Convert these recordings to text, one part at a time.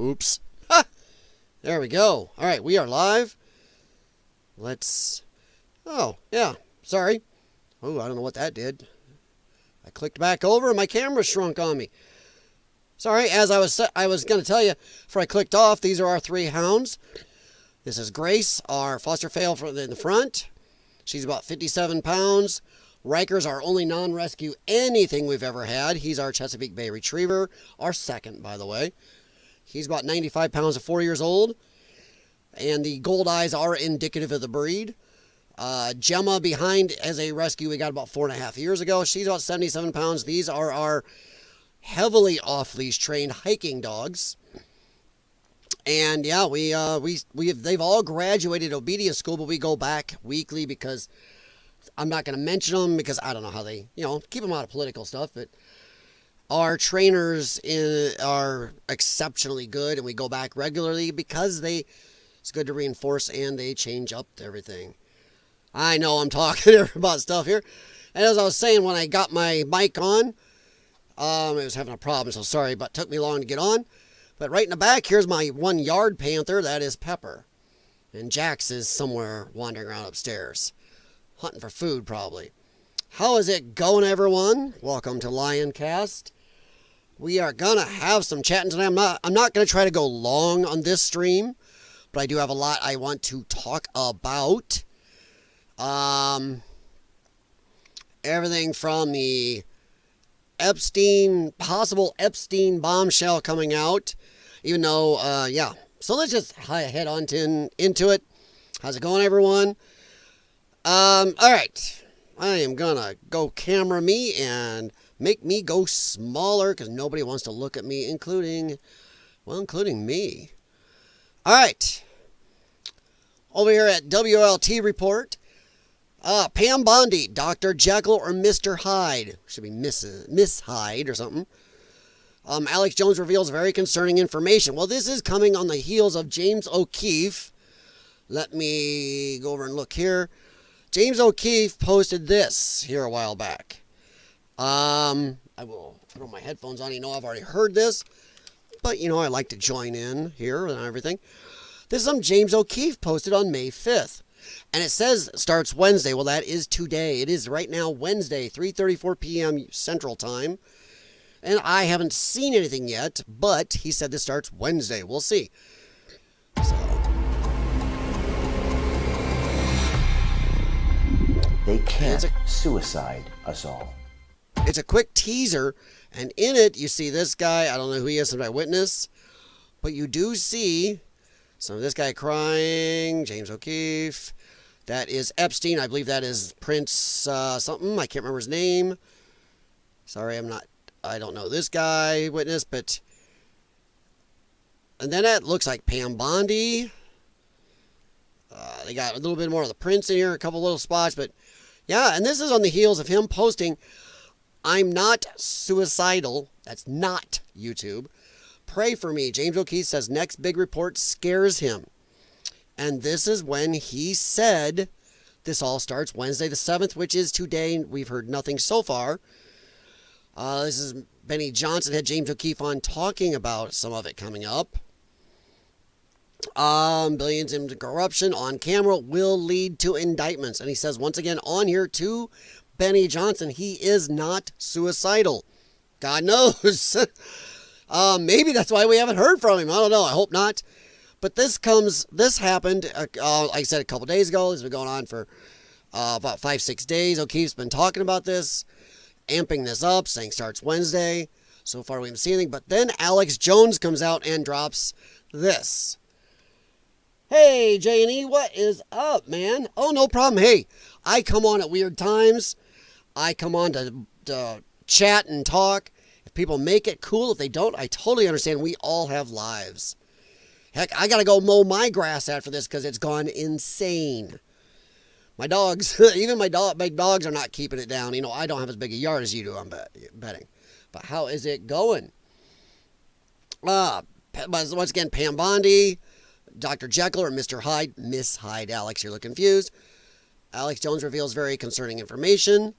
Oops. Ha! There we go. All right, we are live. Let's... Oh, yeah. Sorry. Oh, I don't know what that did. I clicked back over and my camera shrunk on me. Sorry, as I was going to tell you, before I clicked off, these are our three hounds. This is Grace, our foster fail in the front. She's about 57 pounds. Riker's our only non-rescue anything we've ever had. He's our Chesapeake Bay Retriever, our second, by the way. He's about 95 pounds and 4 years old. And the gold eyes are indicative of the breed. Gemma behind as a rescue we got about 4.5 years ago. She's about 77 pounds. These are our heavily off-leash trained hiking dogs. And yeah, they've all graduated obedience school, but we go back weekly because I'm not going to mention them because I don't know how they, keep them out of political stuff, but our trainers are exceptionally good and we go back regularly because it's good to reinforce and they change up everything. I know I'm talking about stuff here. And as I was saying, when I got my mic on, it was having a problem, so sorry, but it took me long to get on. But right in the back, here's my 1 yard panther. That is Pepper. And Jax is somewhere wandering around upstairs. Hunting for food, probably. How is it going, everyone? Welcome to LYONCAST. We are going to have some chatting tonight. I'm not going to try to go long on this stream, but I do have a lot I want to talk about. Everything from the possible Epstein Bombshell coming out. Even though, yeah. So let's just head on into it. How's it going, everyone? All right. I am going to go camera me and make me go smaller because nobody wants to look at me, including me. All right. Over here at WLT Report. Pam Bondi, Dr. Jekyll or Mr. Hyde. Should be Miss Hyde or something. Alex Jones reveals very concerning information. Well, this is coming on the heels of James O'Keefe. Let me go over and look here. James O'Keefe posted this here a while back. I will put on my headphones on. I've already heard this. But, I like to join in here and everything. This is something James O'Keefe posted on May 5th. And it says it starts Wednesday. Well, that is today. It is right now Wednesday, 3:34 p.m. Central Time. And I haven't seen anything yet, but he said this starts Wednesday. We'll see. So. They can't suicide us all. It's a quick teaser, and in it you see this guy. I don't know who he is, some eyewitness, but you do see some of this guy crying, James O'Keefe. That is Epstein. I believe that is Prince something. I can't remember his name. Sorry, I don't know this guy, witness, but... And then that looks like Pam Bondi. They got a little bit more of the Prince in here, a couple little spots, but... Yeah, and this is on the heels of him posting, I'm not suicidal. That's not YouTube. Pray for me. James O'Keefe says next big report scares him. And this is when he said this all starts Wednesday the 7th, which is today. We've heard nothing so far. This is Benny Johnson had James O'Keefe on talking about some of it coming up. Billions in corruption on camera will lead to indictments. And he says once again on here to Benny Johnson, he is not suicidal. God knows. Maybe that's why we haven't heard from him. I don't know. I hope not. But this happened, like I said, a couple days ago. This has been going on for about 5-6 days. O'Keefe's been talking about this, amping this up, saying starts Wednesday. So far we haven't seen anything. But then Alex Jones comes out and drops this. Hey, J&E, what is up, man? Oh, no problem. Hey, I come on at weird times. I come on to chat and talk. If people make it, cool. If they don't, I totally understand. We all have lives. Heck, I got to go mow my grass after this because it's gone insane. My dogs, even my dogs are not keeping it down. I don't have as big a yard as you do, I'm betting. But how is it going? Once again, Pam Bondi, Dr. Jekyll or Mr. Hyde. Miss Hyde, Alex, you're looking confused. Alex Jones reveals very concerning information.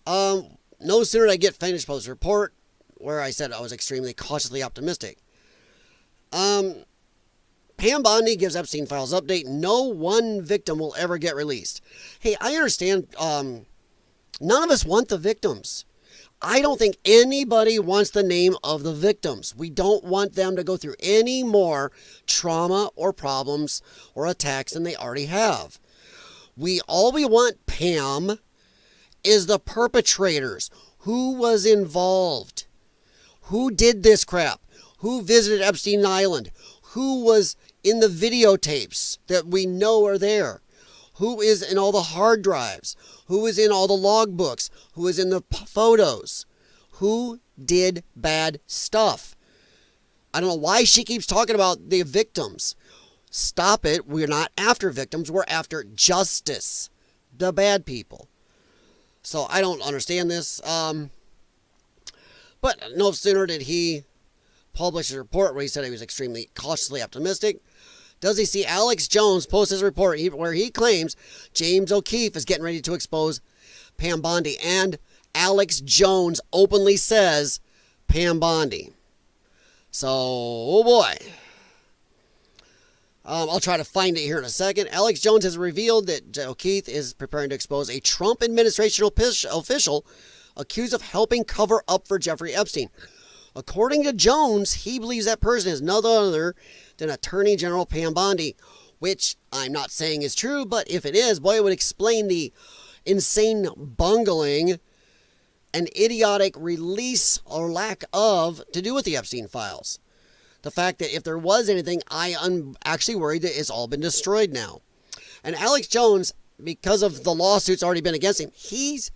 No sooner did I get finished post report, where I said I was extremely cautiously optimistic. Pam Bondi gives Epstein Files update. No one victim will ever get released. Hey, I understand. None of us want the victims. I don't think anybody wants the name of the victims. We don't want them to go through any more trauma or problems or attacks than they already have. All we want, Pam, is the perpetrators. Who was involved? Who did this crap? Who visited Epstein Island? Who was in the videotapes that we know are there? Who is in all the hard drives? Who is in all the logbooks? Who is in the photos? Who did bad stuff? I don't know why she keeps talking about the victims. Stop it. We're not after victims. We're after justice. The bad people. So I don't understand this. But no sooner did he publish a report where he said he was extremely cautiously optimistic, does he see Alex Jones post his report where he claims James O'Keefe is getting ready to expose Pam Bondi. And Alex Jones openly says Pam Bondi. So, oh boy. I'll try to find it here in a second. Alex Jones has revealed that O'Keefe is preparing to expose a Trump administration official accused of helping cover up for Jeffrey Epstein. According to Jones, he believes that person is none other than Attorney General Pam Bondi, which I'm not saying is true, but if it is, boy, it would explain the insane bungling and idiotic release or lack of to do with the Epstein files. The fact that if there was anything, I'm actually worried that it's all been destroyed now. And Alex Jones, because of the lawsuits already been against him, he's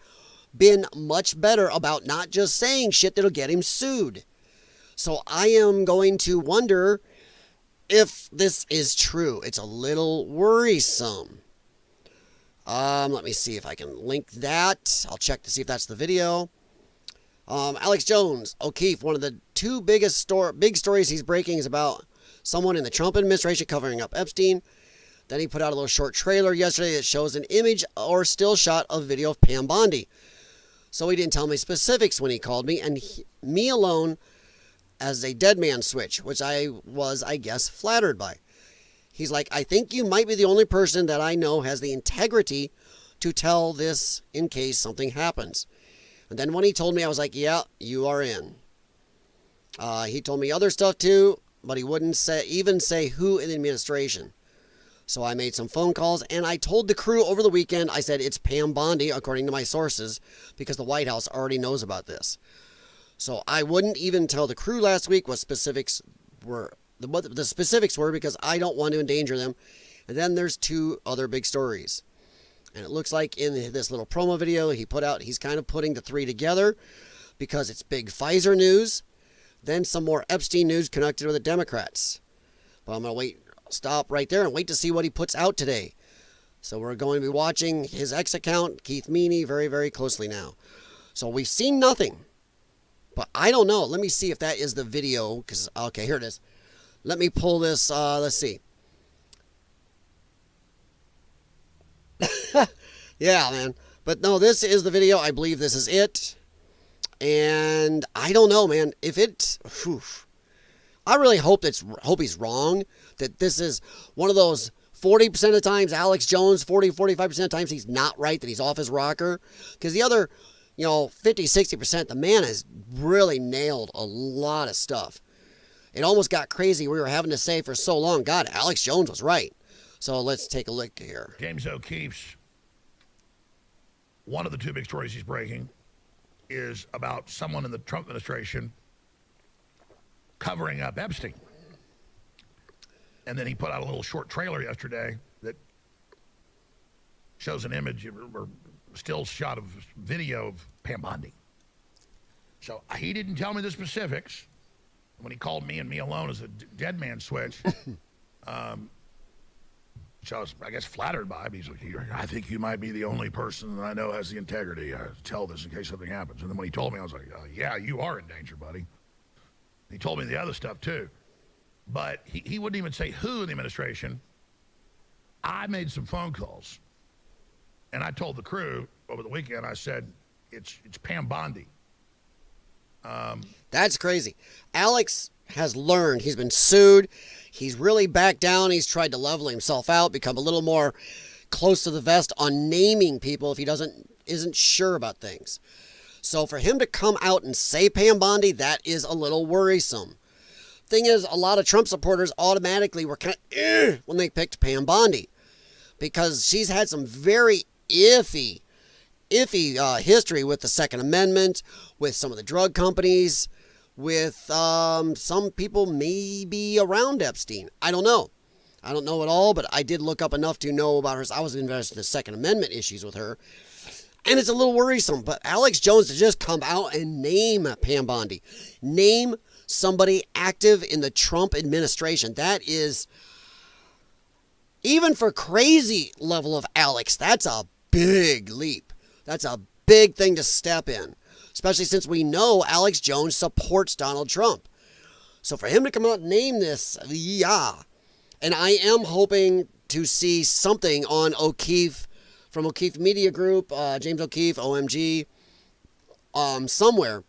been much better about not just saying shit that'll get him sued. So I am going to wonder if this is true. It's a little worrisome. Let me see if I can link that. I'll check to see if that's the video. Alex Jones, O'Keefe, one of the two big stories he's breaking is about someone in the Trump administration covering up Epstein. Then he put out a little short trailer yesterday that shows an image or still shot of video of Pam Bondi. So he didn't tell me specifics when he called me, and me alone as a dead man switch, which I was, I guess, flattered by. He's like, I think you might be the only person that I know has the integrity to tell this in case something happens. And then when he told me, I was like, yeah, you are in. He told me other stuff too, but he wouldn't even say who in the administration. So I made some phone calls, and I told the crew over the weekend, I said, it's Pam Bondi, according to my sources, because the White House already knows about this. So I wouldn't even tell the crew last week what specifics were, what the specifics were, because I don't want to endanger them. And then there's two other big stories. And it looks like in this little promo video he put out, he's kind of putting the three together because it's big Pfizer news, then some more Epstein news connected with the Democrats. But I'm going to stop right there and wait to see what he puts out today. So we're going to be watching his X account, Keith Meany, very, very closely now. So we've seen nothing, but I don't know. Let me see if that is the video, because, okay, here it is. Let me pull this, let's see. Yeah, man. But no, this is the video. I believe this is it. And I don't know, man. If it's, I really hope he's wrong. That this is one of those 40% of the times Alex Jones, 45% of the times he's not right, that he's off his rocker. Because the other, 50, 60%, the man has really nailed a lot of stuff. It almost got crazy. We were having to say for so long, God, Alex Jones was right. So let's take a look here. James O'Keefe's, one of the two big stories he's breaking is about someone in the Trump administration covering up Epstein. And then he put out a little short trailer yesterday that shows an image or still shot of video of Pam Bondi. So he didn't tell me the specifics. When he called me and me alone as a dead man switch, so I was, I guess, flattered by him. He's like, I think you might be the only person that I know has the integrity to tell this in case something happens. And then when he told me, I was like, yeah, you are in danger, buddy. He told me the other stuff, too. But he wouldn't even say who in the administration. I made some phone calls. And I told the crew over the weekend, I said, it's Pam Bondi. That's crazy. Alex has learned. He's been sued. He's really backed down. He's tried to level himself out, become a little more close to the vest on naming people if he isn't sure about things. So for him to come out and say Pam Bondi, that is a little worrisome. Thing is, a lot of Trump supporters automatically were kind of when they picked Pam Bondi, because she's had some very iffy history with the Second Amendment, with some of the drug companies, with some people maybe around Epstein. I don't know. I don't know at all, but I did look up enough to know about her. I was invested in the Second Amendment issues with her. And it's a little worrisome, but Alex Jones to just come out and name Pam Bondi. Name somebody active in the Trump administration. That is, even for crazy level of Alex, that's a big leap. That's a big thing to step in, especially since we know Alex Jones supports Donald Trump. So for him to come out and name this, yeah. And I am hoping to see something on O'Keefe, from O'Keefe Media Group, James O'Keefe, OMG, somewhere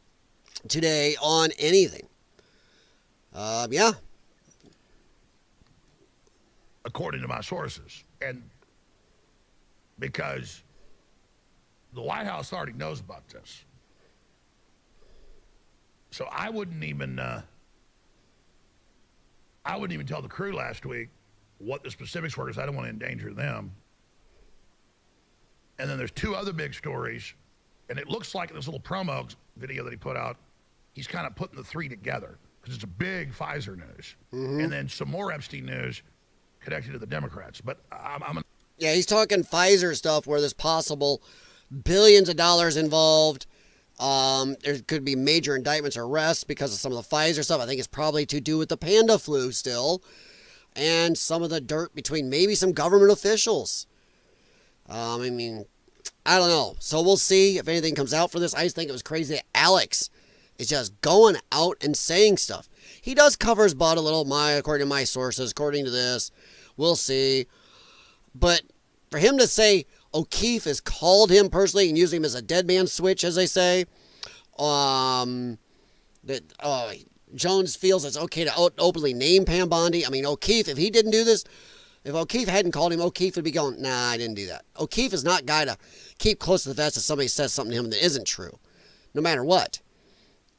today on anything. Yeah. According to my sources. And because the White House already knows about this. So I wouldn't even tell the crew last week what the specifics were, because I don't want to endanger them. And then there's two other big stories, and it looks like in this little promo video that he put out, he's kind of putting the three together, because it's a big Pfizer news. Mm-hmm. And then some more Epstein news connected to the Democrats. But yeah, he's talking Pfizer stuff where there's possible billions of dollars involved. There could be major indictments or arrests because of some of the Pfizer stuff. I think it's probably to do with the panda flu still, and some of the dirt between maybe some government officials. I mean, I don't know. So we'll see if anything comes out for this. I just think it was crazy that Alex is just going out and saying stuff. He does cover his butt a little, according to my sources, according to this. We'll see. But for him to say O'Keefe has called him personally and used him as a dead man switch, as they say, that Jones feels it's okay to openly name Pam Bondi. I mean, O'Keefe, if he didn't do this, if O'Keefe hadn't called him, O'Keefe would be going, nah, I didn't do that. O'Keefe is not a guy to keep close to the vest if somebody says something to him that isn't true, no matter what.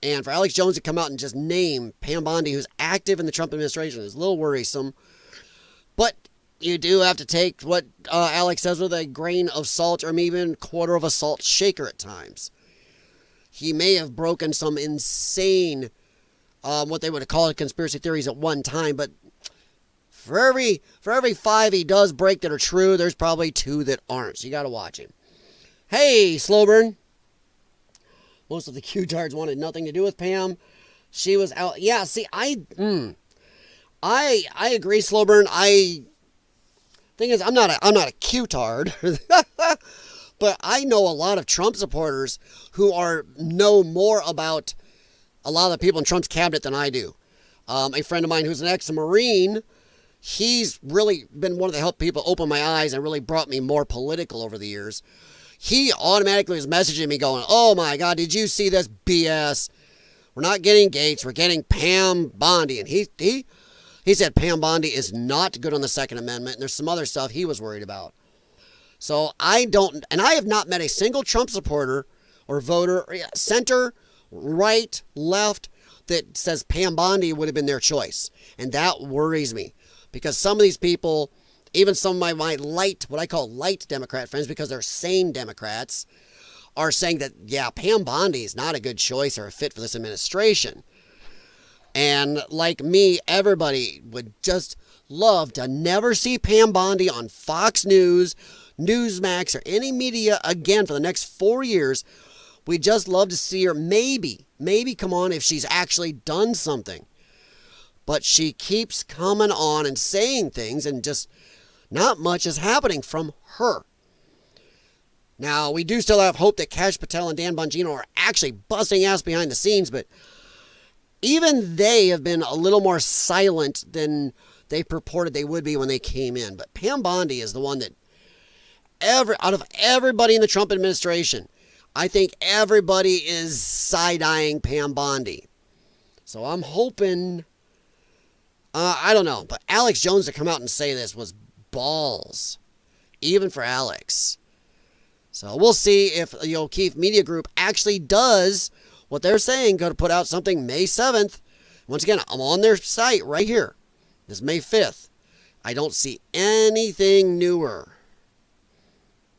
And for Alex Jones to come out and just name Pam Bondi, who's active in the Trump administration, is a little worrisome. But you do have to take what Alex says with a grain of salt, or maybe even a quarter of a salt shaker at times. He may have broken some insane, what they would have called conspiracy theories at one time, but for every 5 he does break that are true, there's probably 2 that aren't. So you got to watch him. Hey, Slowburn. Most of the Q-tards wanted nothing to do with Pam. She was out. Yeah, see, I agree, Slowburn. Thing is, I'm not a Q-tard, but I know a lot of Trump supporters who know more about a lot of the people in Trump's cabinet than I do. A friend of mine who's an ex-Marine, he's really been one of the help people open my eyes and really brought me more political over the years. He automatically was messaging me going, oh my God, did you see this BS? We're not getting Gates, we're getting Pam Bondi. And he said Pam Bondi is not good on the Second Amendment, and there's some other stuff he was worried about. So I have not met a single Trump supporter or voter, center, right, left, that says Pam Bondi would have been their choice. And that worries me, because some of these people, even some of my what I call light Democrat friends, because they're sane Democrats, are saying that, yeah, Pam Bondi is not a good choice or a fit for this administration. And like me, everybody would just love to never see Pam Bondi on Fox News, Newsmax, or any media again for the next 4 years. We'd just love to see her maybe come on if she's actually done something. But she keeps coming on and saying things, and just not much is happening from her. Now, we do still have hope that Kash Patel and Dan Bongino are actually busting ass behind the scenes, but even they have been a little more silent than they purported they would be when they came in. But Pam Bondi is the one that, out of everybody in the Trump administration, I think everybody is side-eyeing Pam Bondi. So So I'm hoping, I don't know, but Alex Jones to come out and say this was balls, even for Alex. So we'll see if the O'Keefe Media Group actually does what they're saying, going to put out something May 7th. Once again, I'm on their site right here. This is May 5th. I don't see anything newer.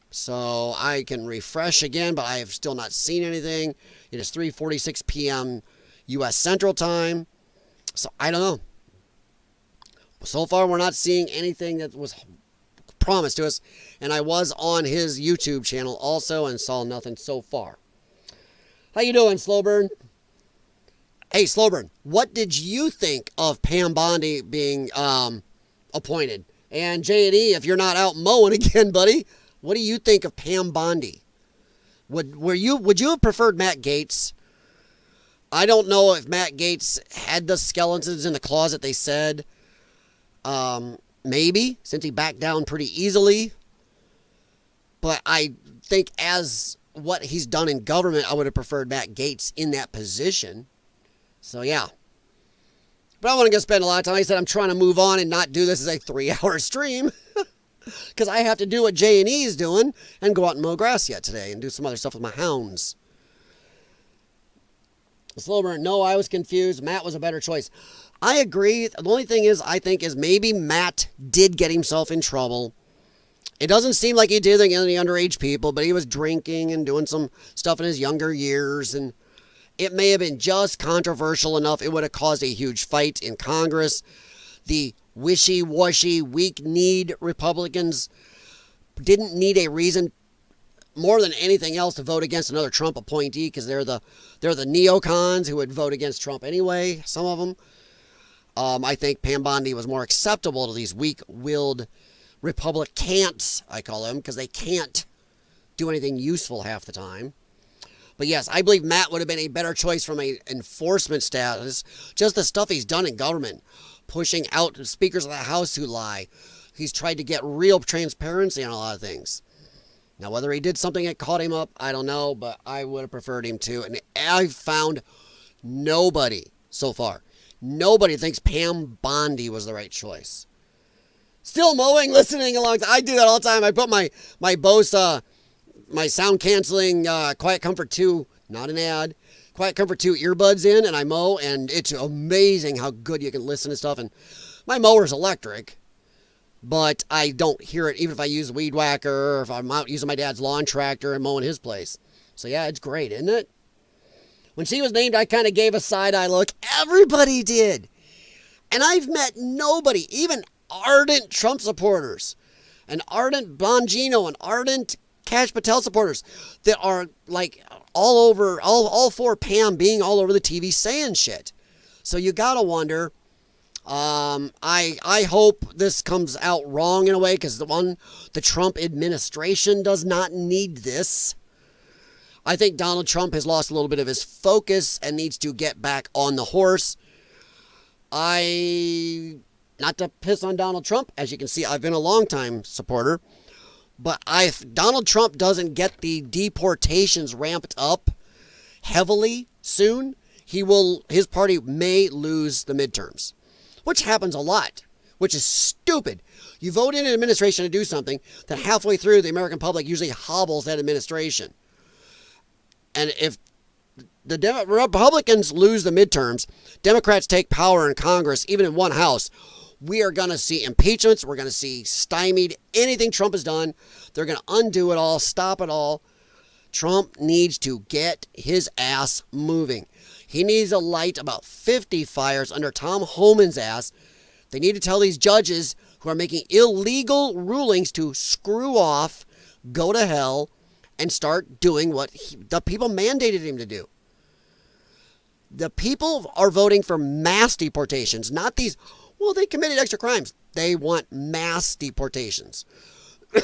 So I can refresh again, but I have still not seen anything. It is 3:46 p.m. U.S. Central Time. So I don't know. So far, we're not seeing anything that was promised to us. And I was on his YouTube channel also and saw nothing so far. How you doing, Slowburn? Hey, Slowburn, what did you think of Pam Bondi being appointed? And J&E, if you're not out mowing again, buddy, what do you think of Pam Bondi? Would you have preferred Matt Gaetz? I don't know if Matt Gaetz had the skeletons in the closet they said. Maybe, since he backed down pretty easily. But I think as what he's done in government, I would have preferred Matt Gaetz in that position. So, yeah. But I want to spend a lot of time. Like I said, I'm trying to move on and not do this as a 3-hour stream. Because I have to do what J&E is doing and go out and mow grass yet today and do some other stuff with my hounds. Slowburn, no, I was confused. Matt was a better choice. I agree. The only thing is, I think, is maybe Matt did get himself in trouble. It doesn't seem like he did anything any underage people, but he was drinking and doing some stuff in his younger years, and it may have been just controversial enough. It would have caused a huge fight in Congress. The wishy-washy, weak-kneed Republicans didn't need a reason more than anything else to vote against another Trump appointee because they're the neocons who would vote against Trump anyway, some of them. I think Pam Bondi was more acceptable to these weak-willed Republicans, I call them, because they can't do anything useful half the time. But yes, I believe Matt would have been a better choice from an enforcement status. Just the stuff he's done in government. Pushing out speakers of the House who lie. He's tried to get real transparency on a lot of things. Now, whether he did something that caught him up, I don't know, but I would have preferred him to. And I've found nobody so far. Nobody thinks Pam Bondi was the right choice. Still mowing, listening along. I do that all the time. I put my Bose, my sound canceling Quiet Comfort 2, not an ad, Quiet Comfort 2 earbuds in, and I mow, and it's amazing how good you can listen to stuff. And my mower's electric, but I don't hear it even if I use a weed whacker or if I'm out using my dad's lawn tractor and mowing his place. So yeah, it's great, isn't it? When she was named, I kind of gave a side-eye look. Everybody did. And I've met nobody, even ardent Trump supporters, and ardent Bongino, and ardent Kash Patel supporters that are like all over, all for Pam being all over the TV saying shit. So you gotta wonder. I hope this comes out wrong in a way because the Trump administration does not need this. I think Donald Trump has lost a little bit of his focus and needs to get back on the horse. Not to piss on Donald Trump, as you can see, I've been a long-time supporter. But if Donald Trump doesn't get the deportations ramped up heavily soon, his party may lose the midterms, which happens a lot, which is stupid. You vote in an administration to do something, then halfway through, the American public usually hobbles that administration. And if the Republicans lose the midterms, Democrats take power in Congress, even in one house, we are going to see impeachments. We're going to see stymied anything Trump has done. They're going to undo it all, stop it all. Trump needs to get his ass moving. He needs to light about 50 fires under Tom Homan's ass. They need to tell these judges who are making illegal rulings to screw off, go to hell, and start doing what the people mandated him to do. The people are voting for mass deportations, not these, well, they committed extra crimes. They want mass deportations.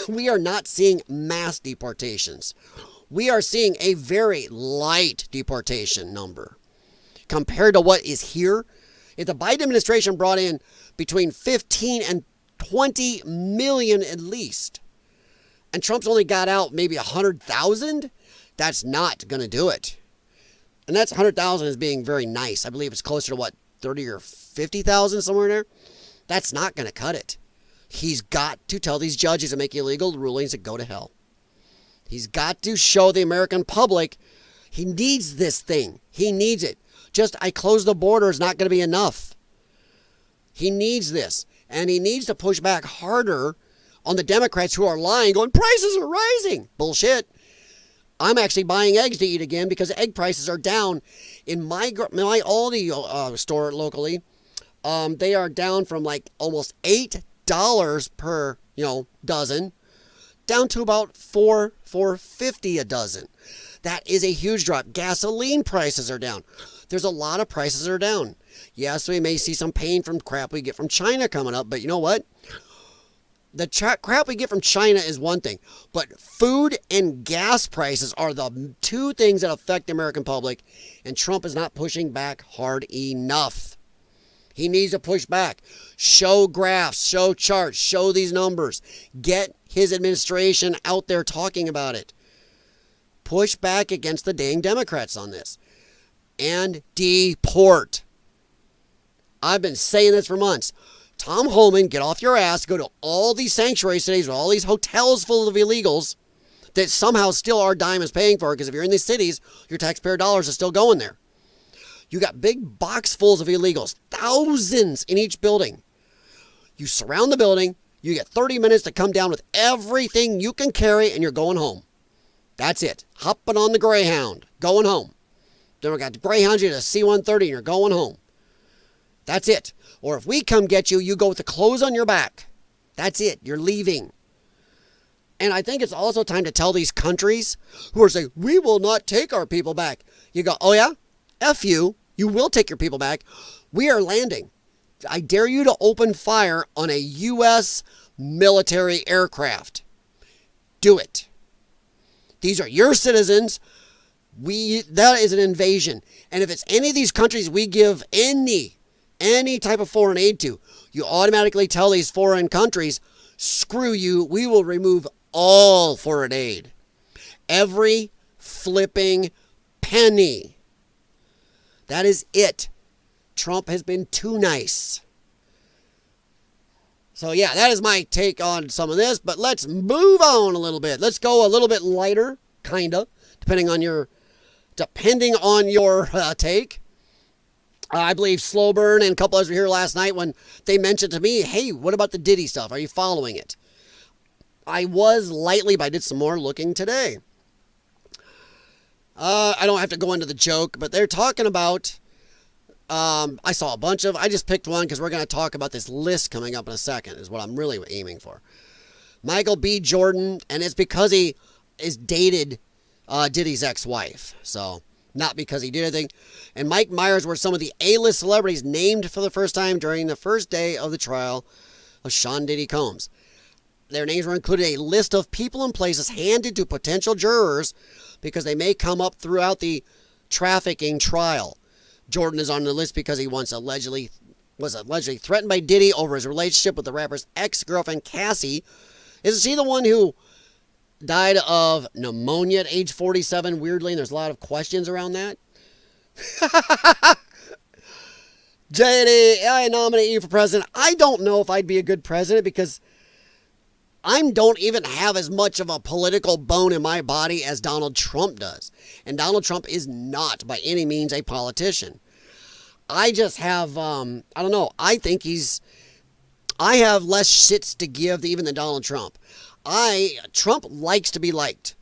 We are not seeing mass deportations. We are seeing a very light deportation number compared to what is here. If the Biden administration brought in between 15 and 20 million at least, and Trump's only got out maybe 100,000, that's not going to do it. And that's 100,000 is being very nice. I believe it's closer to what, 30 or 50,000, somewhere in there. That's not going to cut it. He's got to tell these judges that make illegal rulings to go to hell. He's got to show the American public he needs this thing. He needs it. Just I close the border is not going to be enough. He needs this. And he needs to push back harder on the Democrats who are lying, going, prices are rising. Bullshit. I'm actually buying eggs to eat again because egg prices are down in my Aldi store locally. They are down from like almost $8 per dozen down to about $4.50 a dozen. That is a huge drop. Gasoline prices are down. There's a lot of prices that are down. Yes, we may see some pain from crap we get from China coming up, but you know what? The crap we get from China is one thing, but food and gas prices are the two things that affect the American public, and Trump is not pushing back hard enough. He needs to push back. Show graphs, show charts, show these numbers. Get his administration out there talking about it. Push back against the dang Democrats on this. And deport. I've been saying this for months. Tom Homan, get off your ass, go to all these sanctuary cities with all these hotels full of illegals that somehow still our dime is paying for, because if you're in these cities, your taxpayer dollars are still going there. You got big boxfuls of illegals, thousands in each building. You surround the building, you get 30 minutes to come down with everything you can carry, and you're going home. That's it. Hopping on the Greyhound, going home. Then we got the Greyhound, you get a C-130, and you're going home. That's it. Or if we come get you, you go with the clothes on your back. That's it. You're leaving. And I think it's also time to tell these countries who are saying, we will not take our people back. You go, oh yeah? F you. You will take your people back. We are landing. I dare you to open fire on a U.S. military aircraft. Do it. These are your citizens. That is an invasion. And if it's any of these countries we give any type of foreign aid to, you automatically tell these foreign countries, screw you, we will remove all foreign aid. Every flipping penny. That is it. Trump has been too nice. So yeah, that is my take on some of this, but let's move on a little bit. Let's go a little bit lighter, kinda, depending on your take. I believe Slow Burn and a couple others were here last night when they mentioned to me, hey, what about the Diddy stuff? Are you following it? I was lightly, but I did some more looking today. I don't have to go into the joke, but they're talking about, I saw a bunch of, I just picked one because we're going to talk about this list coming up in a second, is what I'm really aiming for. Michael B. Jordan, and it's because he is dated Diddy's ex-wife, so not because he did anything. And Mike Myers were some of the A-list celebrities named for the first time during the first day of the trial of Sean Diddy Combs. Their names were included a list of people and places handed to potential jurors because they may come up throughout the trafficking trial. Jordan is on the list because he was allegedly threatened by Diddy over his relationship with the rapper's ex-girlfriend Cassie. Is he the one who died of pneumonia at age 47, weirdly, and there's a lot of questions around that? JD, I nominate you for president. I don't know if I'd be a good president because I don't even have as much of a political bone in my body as Donald Trump does. And Donald Trump is not by any means a politician. I just have, I don't know, I think I have less shits to give even than Donald Trump. Trump likes to be liked.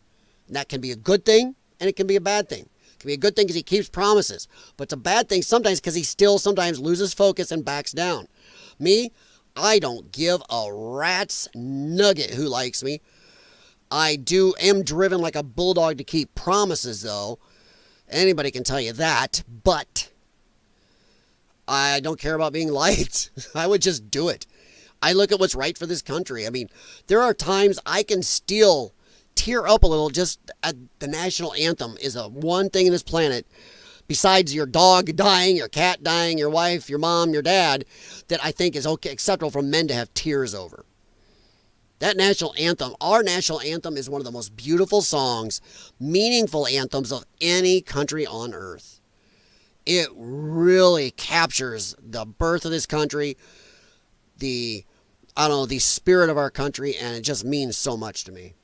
And that can be a good thing, and it can be a bad thing. It can be a good thing because he keeps promises. But it's a bad thing sometimes because he still sometimes loses focus and backs down. Me, I don't give a rat's nugget who likes me. I am driven like a bulldog to keep promises, though. Anybody can tell you that. But I don't care about being liked. I would just do it. I look at what's right for this country. I mean, there are times I can still tear up a little just at the national anthem is the one thing in this planet, besides your dog dying, your cat dying, your wife, your mom, your dad, that I think is okay, acceptable for men to have tears over. That national anthem, our national anthem, is one of the most beautiful songs, meaningful anthems of any country on earth. It really captures the birth of this country, the spirit of our country, and it just means so much to me.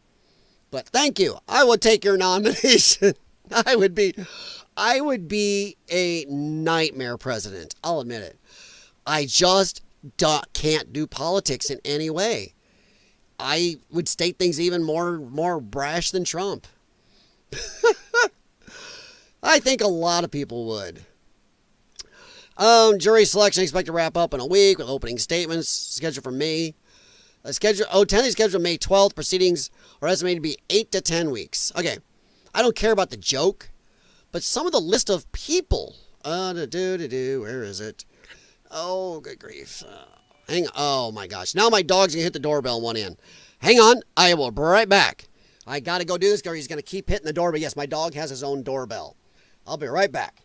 But thank you. I would take your nomination. I would be a nightmare president. I'll admit it. I just can't do politics in any way. I would state things even more brash than Trump. I think a lot of people would. Jury selection expected to wrap up in a week with opening statements scheduled for May. Tentatively scheduled May 12th. Proceedings are estimated to be 8 to 10 weeks. Okay, I don't care about the joke, but some of the list of people. Where is it? Oh, good grief. Oh my gosh. Now my dog's going to hit the doorbell one end. Hang on. I will be right back. I got to go do this, or he's going to keep hitting the doorbell. Yes, my dog has his own doorbell. I'll be right back.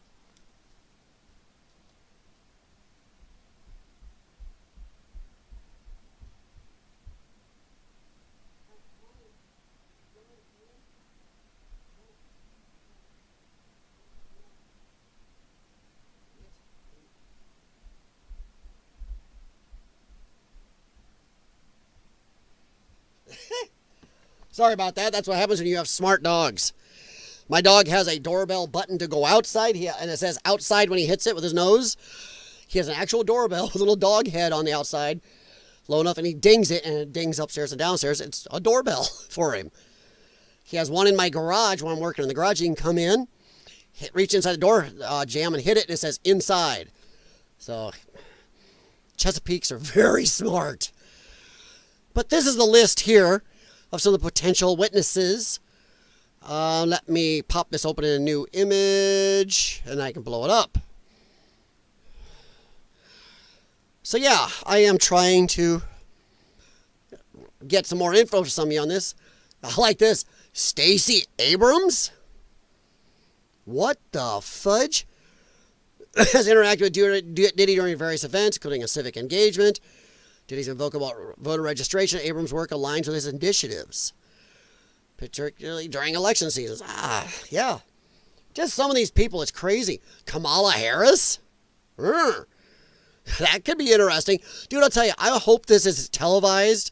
Sorry about that. That's what happens when you have smart dogs. My dog has a doorbell button to go outside, and it says outside when he hits it with his nose. He has an actual doorbell with a little dog head on the outside, low enough, and he dings it, and it dings upstairs and downstairs. It's a doorbell for him. He has one in my garage when I'm working in the garage. You can come in, reach inside the door jamb, and hit it, and it says inside. So Chesapeakes are very smart. But this is the list here of some of the potential witnesses. Let me pop this open in a new image, and I can blow it up. So yeah, I am trying to get some more info for some of you on this. I like this. Stacey Abrams? What the fudge? Has interacted with Diddy during various events, including a civic engagement. Diddy's been vocal about voter registration. Abrams' work aligns with his initiatives, particularly during election seasons. Yeah. Just some of these people, it's crazy. Kamala Harris? That could be interesting. Dude, I'll tell you, I hope this is televised.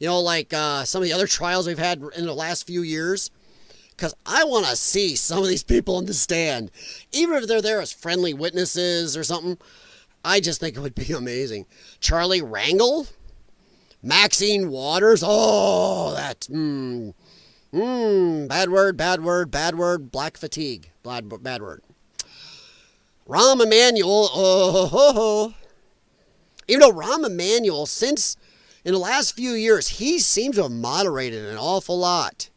You know, like some of the other trials we've had in the last few years. Because I want to see some of these people in the stand. Even if they're there as friendly witnesses or something. I just think it would be amazing. Charlie Rangel? Maxine Waters? Oh, that, bad word, black fatigue, bad word. Rahm Emanuel, even though Rahm Emanuel, since in the last few years, he seems to have moderated an awful lot.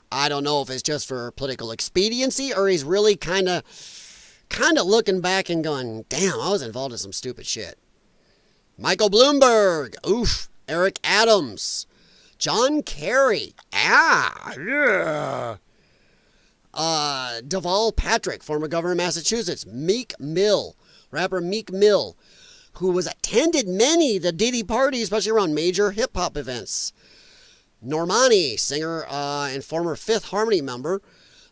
I don't know if it's just for political expediency or he's really kind of looking back and going, damn, I was involved in some stupid shit. Michael Bloomberg. Oof. Eric Adams. John Kerry. Yeah. Deval Patrick, former governor of Massachusetts. Meek Mill. Rapper Meek Mill, who attended many of the Diddy parties, especially around major hip-hop events. Normani, singer and former Fifth Harmony member,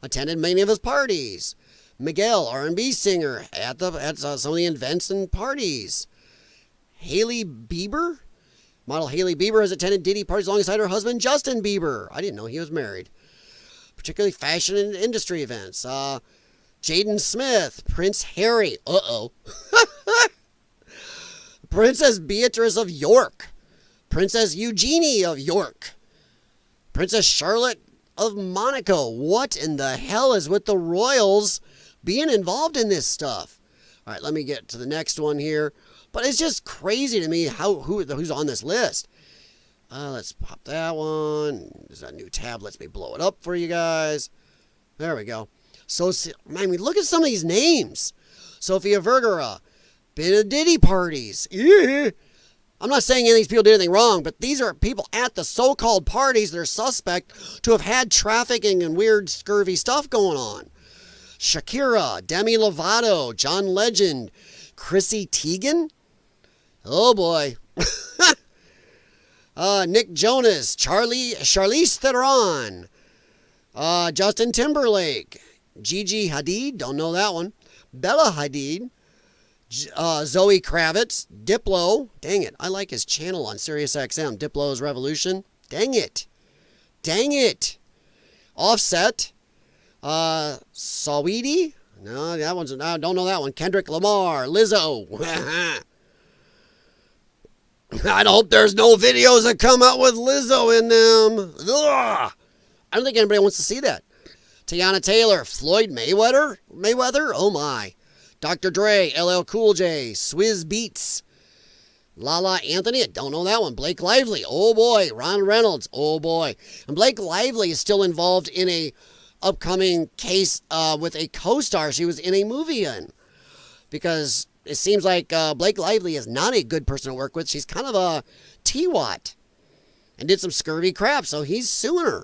attended many of his parties. Miguel, R&B singer, at some of the events and parties. Hailey Bieber, model Hailey Bieber, has attended Diddy parties alongside her husband Justin Bieber. I didn't know he was married. Particularly fashion and industry events. Jaden Smith, Prince Harry, Princess Beatrice of York, Princess Eugenie of York, Princess Charlotte of Monaco. What in the hell is with the royals being involved in this stuff? All right, let me get to the next one here. But it's just crazy to me who's on this list. Let's pop that one. There's a new tab. Let me blow it up for you guys. There we go. So, I mean, look at some of these names. Sofia Vergara, been at Diddy parties. Yeah. I'm not saying any of these people did anything wrong, but these are people at the so-called parties that are suspect to have had trafficking and weird, scurvy stuff going on. Shakira, Demi Lovato, John Legend, Chrissy Teigen. Oh boy. Nick Jonas, Charlize Theron, Justin Timberlake, Gigi Hadid, don't know that one, Bella Hadid, Zoe Kravitz, Diplo, dang it, I like his channel on SiriusXM, Diplo's Revolution, dang it, Offset, Saweetie, no, I don't know that one, Kendrick Lamar, Lizzo, I hope there's no videos that come out with Lizzo in them. Ugh. I don't think anybody wants to see that. Tiana Taylor, Floyd Mayweather, oh my. Dr. Dre, LL Cool J, Swizz Beatz, Lala Anthony, I don't know that one. Blake Lively, oh boy. Ron Reynolds, oh boy. And Blake Lively is still involved in a upcoming case with a co-star she was in a movie in. Because it seems like Blake Lively is not a good person to work with. She's kind of a T-Watt and did some scurvy crap, so he's suing her.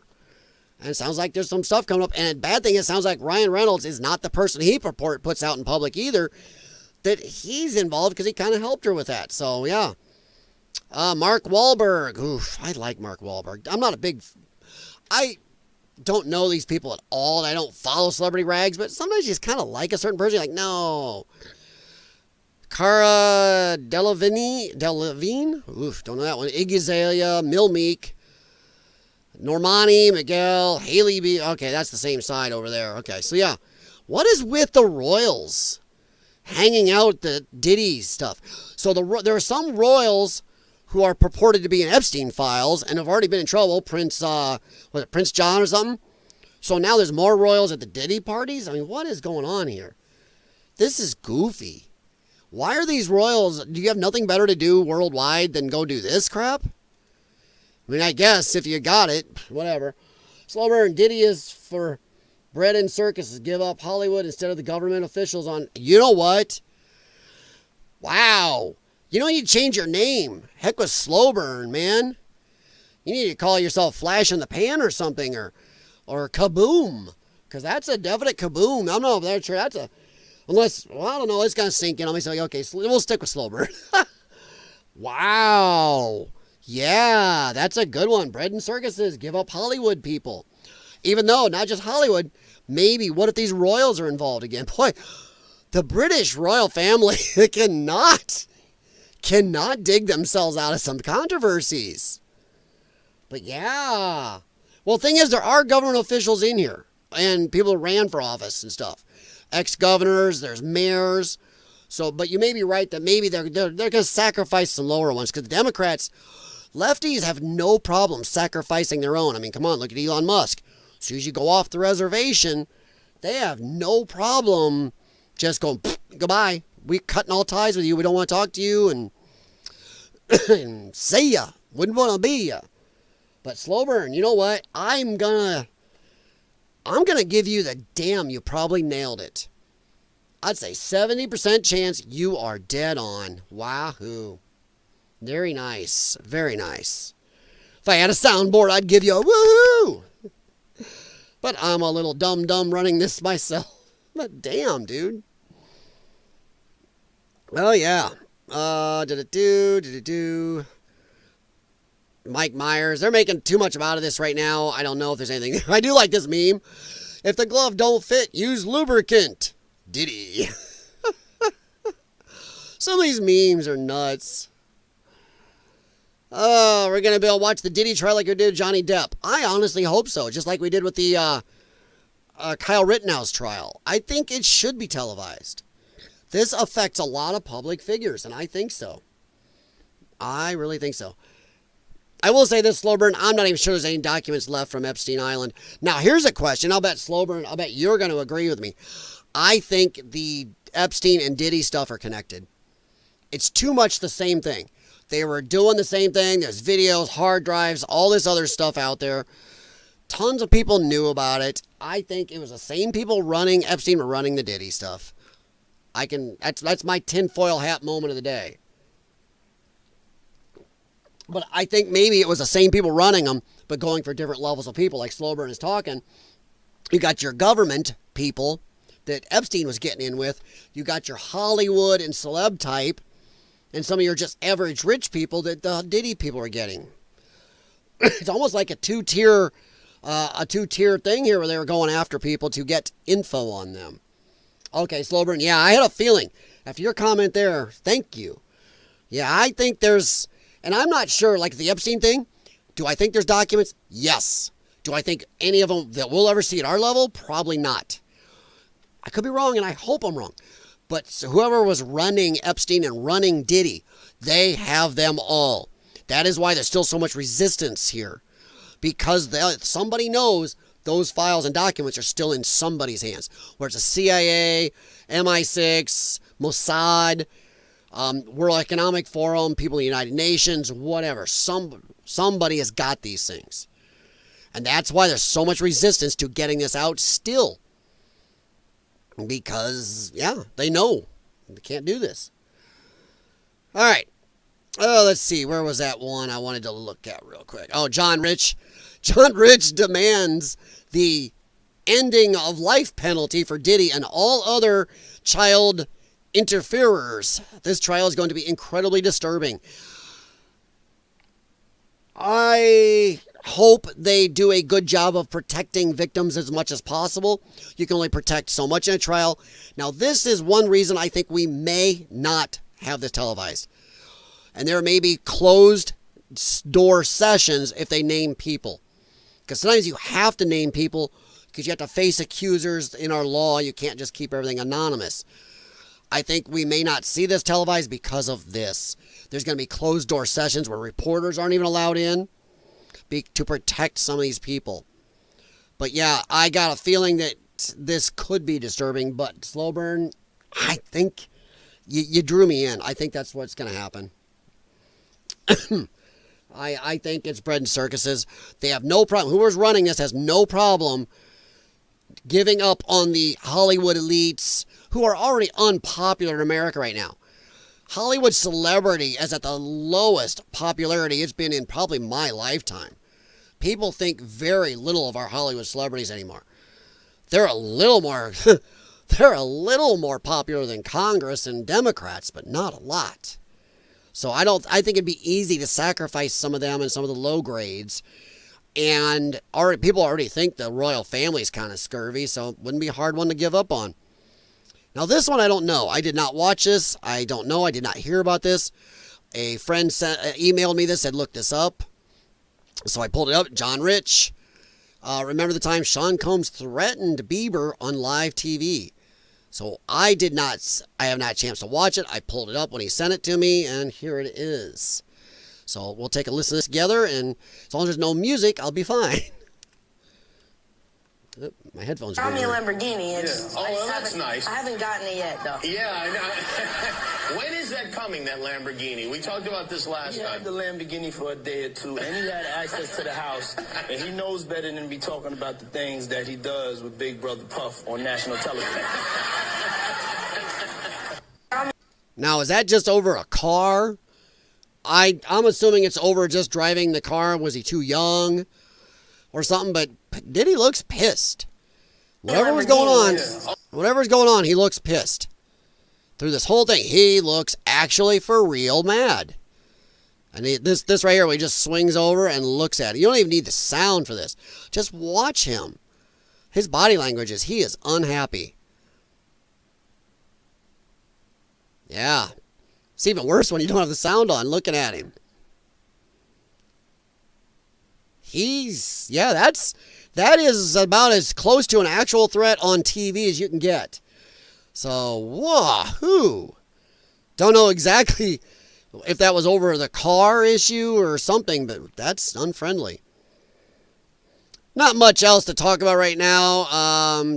And it sounds like there's some stuff coming up. And the bad thing is, it sounds like Ryan Reynolds is not the person he puts out in public either, that he's involved because he kind of helped her with that. So, yeah. Mark Wahlberg. Oof, I like Mark Wahlberg. I'm not a big... I don't know these people at all, and I don't follow celebrity rags, but sometimes you just kind of like a certain person. You're like, no... Cara Delevingne, oof, don't know that one. Iggy Azalea, Mil Meek, Normani, Miguel, Haley B. Okay, that's the same side over there. Okay, so yeah. What is with the royals hanging out the Diddy stuff? So there are some royals who are purported to be in Epstein files and have already been in trouble. Prince John or something? So now there's more royals at the Diddy parties? I mean, what is going on here? This is goofy. Why are these royals, do you have nothing better to do worldwide than go do this crap? I mean, I guess if you got it, whatever. Slower and Diddy is for bread and circuses. Give up Hollywood instead of the government officials on... You know what? Wow. You don't need to change your name. Heck with slow burn, man. You need to call yourself Flash in the Pan or something, or Kaboom. Because that's a definite kaboom. I'm not sure that's a... Unless, well, I don't know, it's going to sink in. I'm going to say, okay, we'll stick with slow burn. Wow. Yeah, that's a good one. Bread and circuses. Give up Hollywood, people. Even though, not just Hollywood, maybe, what if these royals are involved again? Boy, the British royal family cannot dig themselves out of some controversies. But yeah. Well, the thing is, there are government officials in here. And people who ran for office and stuff. Ex-governors, there's mayors. So, but you may be right that maybe they're going to sacrifice some lower ones. Because the Democrats, lefties have no problem sacrificing their own. I mean, come on, look at Elon Musk. As soon as you go off the reservation, they have no problem just going, goodbye. We're cutting all ties with you. We don't want to talk to you. And see ya. Wouldn't want to be ya. But slow burn, you know what? I'm gonna give you the damn, you probably nailed it. I'd say 70% chance you are dead on. Wahoo. Very nice. Very nice. If I had a soundboard, I'd give you a woohoo. But I'm a little dumb running this myself. But damn, dude. Oh, yeah. Mike Myers. They're making too much out of this right now. I don't know if there's anything. I do like this meme. If the glove don't fit, use lubricant. Diddy. Some of these memes are nuts. Oh, we're going to be able to watch the Diddy trial like we did Johnny Depp. I honestly hope so. Just like we did with the Kyle Rittenhouse trial. I think it should be televised. This affects a lot of public figures, and I think so. I really think so. I will say this, Slowburn, I'm not even sure there's any documents left from Epstein Island. Now, here's a question. I'll bet you're going to agree with me. I think the Epstein and Diddy stuff are connected. It's too much the same thing. They were doing the same thing. There's videos, hard drives, all this other stuff out there. Tons of people knew about it. I think it was the same people running Epstein were running the Diddy stuff. That's my tinfoil hat moment of the day. But I think maybe it was the same people running them, but going for different levels of people, like Slowburn is talking. You got your government people that Epstein was getting in with. You got your Hollywood and celeb type, and some of your just average rich people that the Diddy people are getting. it's almost like a two-tier thing here where they were going after people to get info on them. Okay, Slowburn. Yeah, I had a feeling. After your comment there, thank you. Yeah, I think there's, and I'm not sure, like the Epstein thing, do I think there's documents? Yes. Do I think any of them that we'll ever see at our level? Probably not. I could be wrong, and I hope I'm wrong. But whoever was running Epstein and running Diddy, they have them all. That is why there's still so much resistance here. Because somebody knows those files and documents are still in somebody's hands. Whether it's the CIA, MI6, Mossad, World Economic Forum, people in the United Nations, whatever. Somebody has got these things. And that's why there's so much resistance to getting this out still. Because, yeah, they know. They can't do this. All right. Oh, let's see. Where was that one I wanted to look at real quick? Oh, John Rich. John Rich demands the ending of life penalty for Diddy and all other child interferers. This trial is going to be incredibly disturbing. I hope they do a good job of protecting victims as much as possible. You can only protect so much in a trial. Now, this is one reason I think we may not have this televised. And there may be closed door sessions if they name people. Because sometimes you have to name people because you have to face accusers in our law. You can't just keep everything anonymous. I think we may not see this televised because of this. There's going to be closed door sessions where reporters aren't even allowed in to protect some of these people. But yeah, I got a feeling that this could be disturbing. But Slowburn, I think you drew me in. I think that's what's going to happen. I think it's bread and circuses. They have no problem. Whoever's running this has no problem giving up on the Hollywood elites who are already unpopular in America right now. Hollywood celebrity is at the lowest popularity it's been in probably my lifetime. People think very little of our Hollywood celebrities anymore. They're a little more popular than Congress and Democrats, but not a lot. So I think it'd be easy to sacrifice some of them and some of the low grades. And people already think the royal family's kind of scurvy, so it wouldn't be a hard one to give up on. Now this one I don't know. I did not watch this. I don't know. I did not hear about this. A friend emailed me this, said look this up. So I pulled it up. John Rich. Remember the time Sean Combs threatened Bieber on live TV. So I have not had a chance to watch it. I pulled it up when he sent it to me, and here it is. So we'll take a listen to this together, and as long as there's no music, I'll be fine. My headphones are Brought me a Lamborghini. Yeah. Oh, well, that's nice. I haven't gotten it yet, though. Yeah, I know. When is that coming, that Lamborghini? We talked about this last time. He had the Lamborghini for a day or two, and he had access to the house, and he knows better than to be talking about the things that he does with Big Brother Puff on national television. Now, is that just over a car? I'm assuming it's over just driving the car. Was he too young or something? But Diddy looks pissed. Whatever's going on, he looks pissed. Through this whole thing, he looks actually for real mad. And this right here, where he just swings over and looks at it. You don't even need the sound for this. Just watch him. His body language is, he is unhappy. Yeah. It's even worse when you don't have the sound on looking at him. That is about as close to an actual threat on TV as you can get. So, wahoo. Don't know exactly if that was over the car issue or something, but that's unfriendly. Not much else to talk about right now.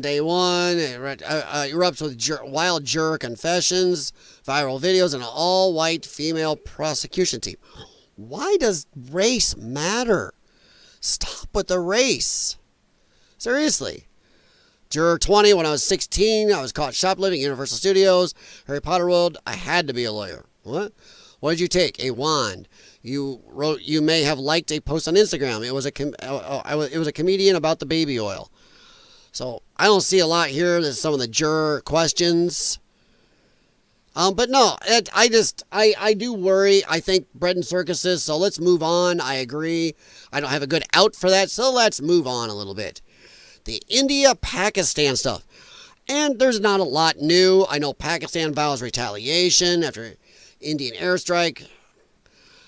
Day one, erupts with wild juror confessions, viral videos, and an all-white female prosecution team. Why does race matter? Stop with the race. Seriously. Juror 20, when I was 16, I was caught shoplifting at Universal Studios, Harry Potter World. I had to be a lawyer. What? What did you take? A wand. You may have liked a post on Instagram. It was a comedian about the baby oil. So I don't see a lot here. There's some of the juror questions. But no, I do worry. I think bread and circuses, so let's move on. I agree. I don't have a good out for that, so let's move on a little bit. The India-Pakistan stuff. And there's not a lot new. I know Pakistan vows retaliation after Indian airstrike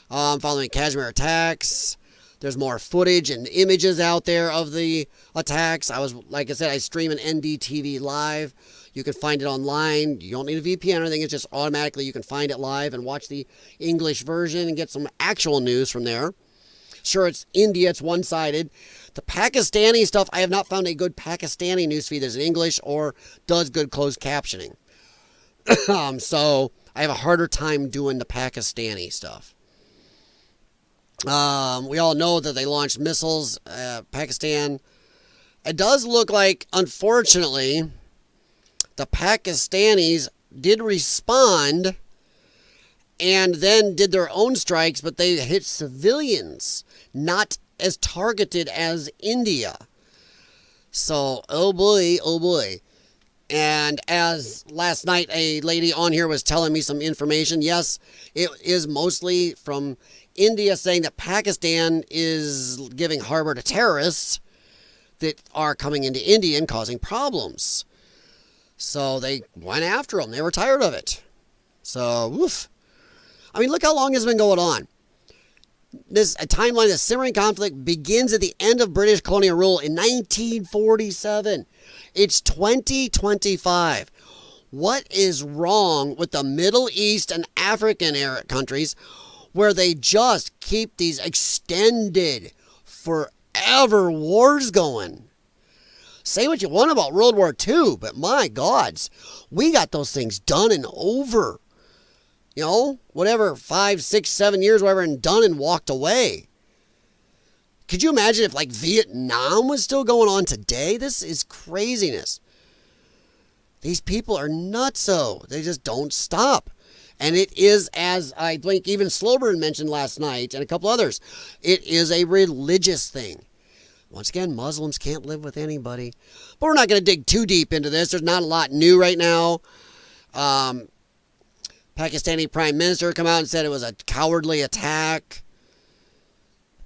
following Kashmir attacks. There's more footage and images out there of the attacks. Like I said, I stream an NDTV live. You can find it online. You don't need a VPN or anything. It's just automatically you can find it live and watch the English version and get some actual news from there. Sure, it's India. It's one-sided. The Pakistani stuff, I have not found a good Pakistani newsfeed that's in English or does good closed captioning. So I have a harder time doing the Pakistani stuff. We all know that they launched missiles, Pakistan. It does look like, unfortunately, the Pakistanis did respond and then did their own strikes, but they hit civilians, not as targeted as India. So, oh boy, oh boy. And as last night a lady on here was telling me some information, yes, it is mostly from India saying that Pakistan is giving harbor to terrorists that are coming into India and causing problems. So they went after them. They were tired of it. So, woof. I mean, look how long it's been going on. A timeline of simmering conflict begins at the end of British colonial rule in 1947. It's 2025. What is wrong with the Middle East and African countries where they just keep these extended forever wars going? Say what you want about World War II, but my gods, we got those things done and over. You know, whatever, 5, 6, 7 years, whatever, and done and walked away. Could you imagine if, like, Vietnam was still going on today? This is craziness. These people are nutso. They just don't stop. And it is, as I think even Slowburn mentioned last night, and a couple others, it is a religious thing. Once again, Muslims can't live with anybody. But we're not going to dig too deep into this. There's not a lot new right now. Pakistani Prime Minister come out and said it was a cowardly attack.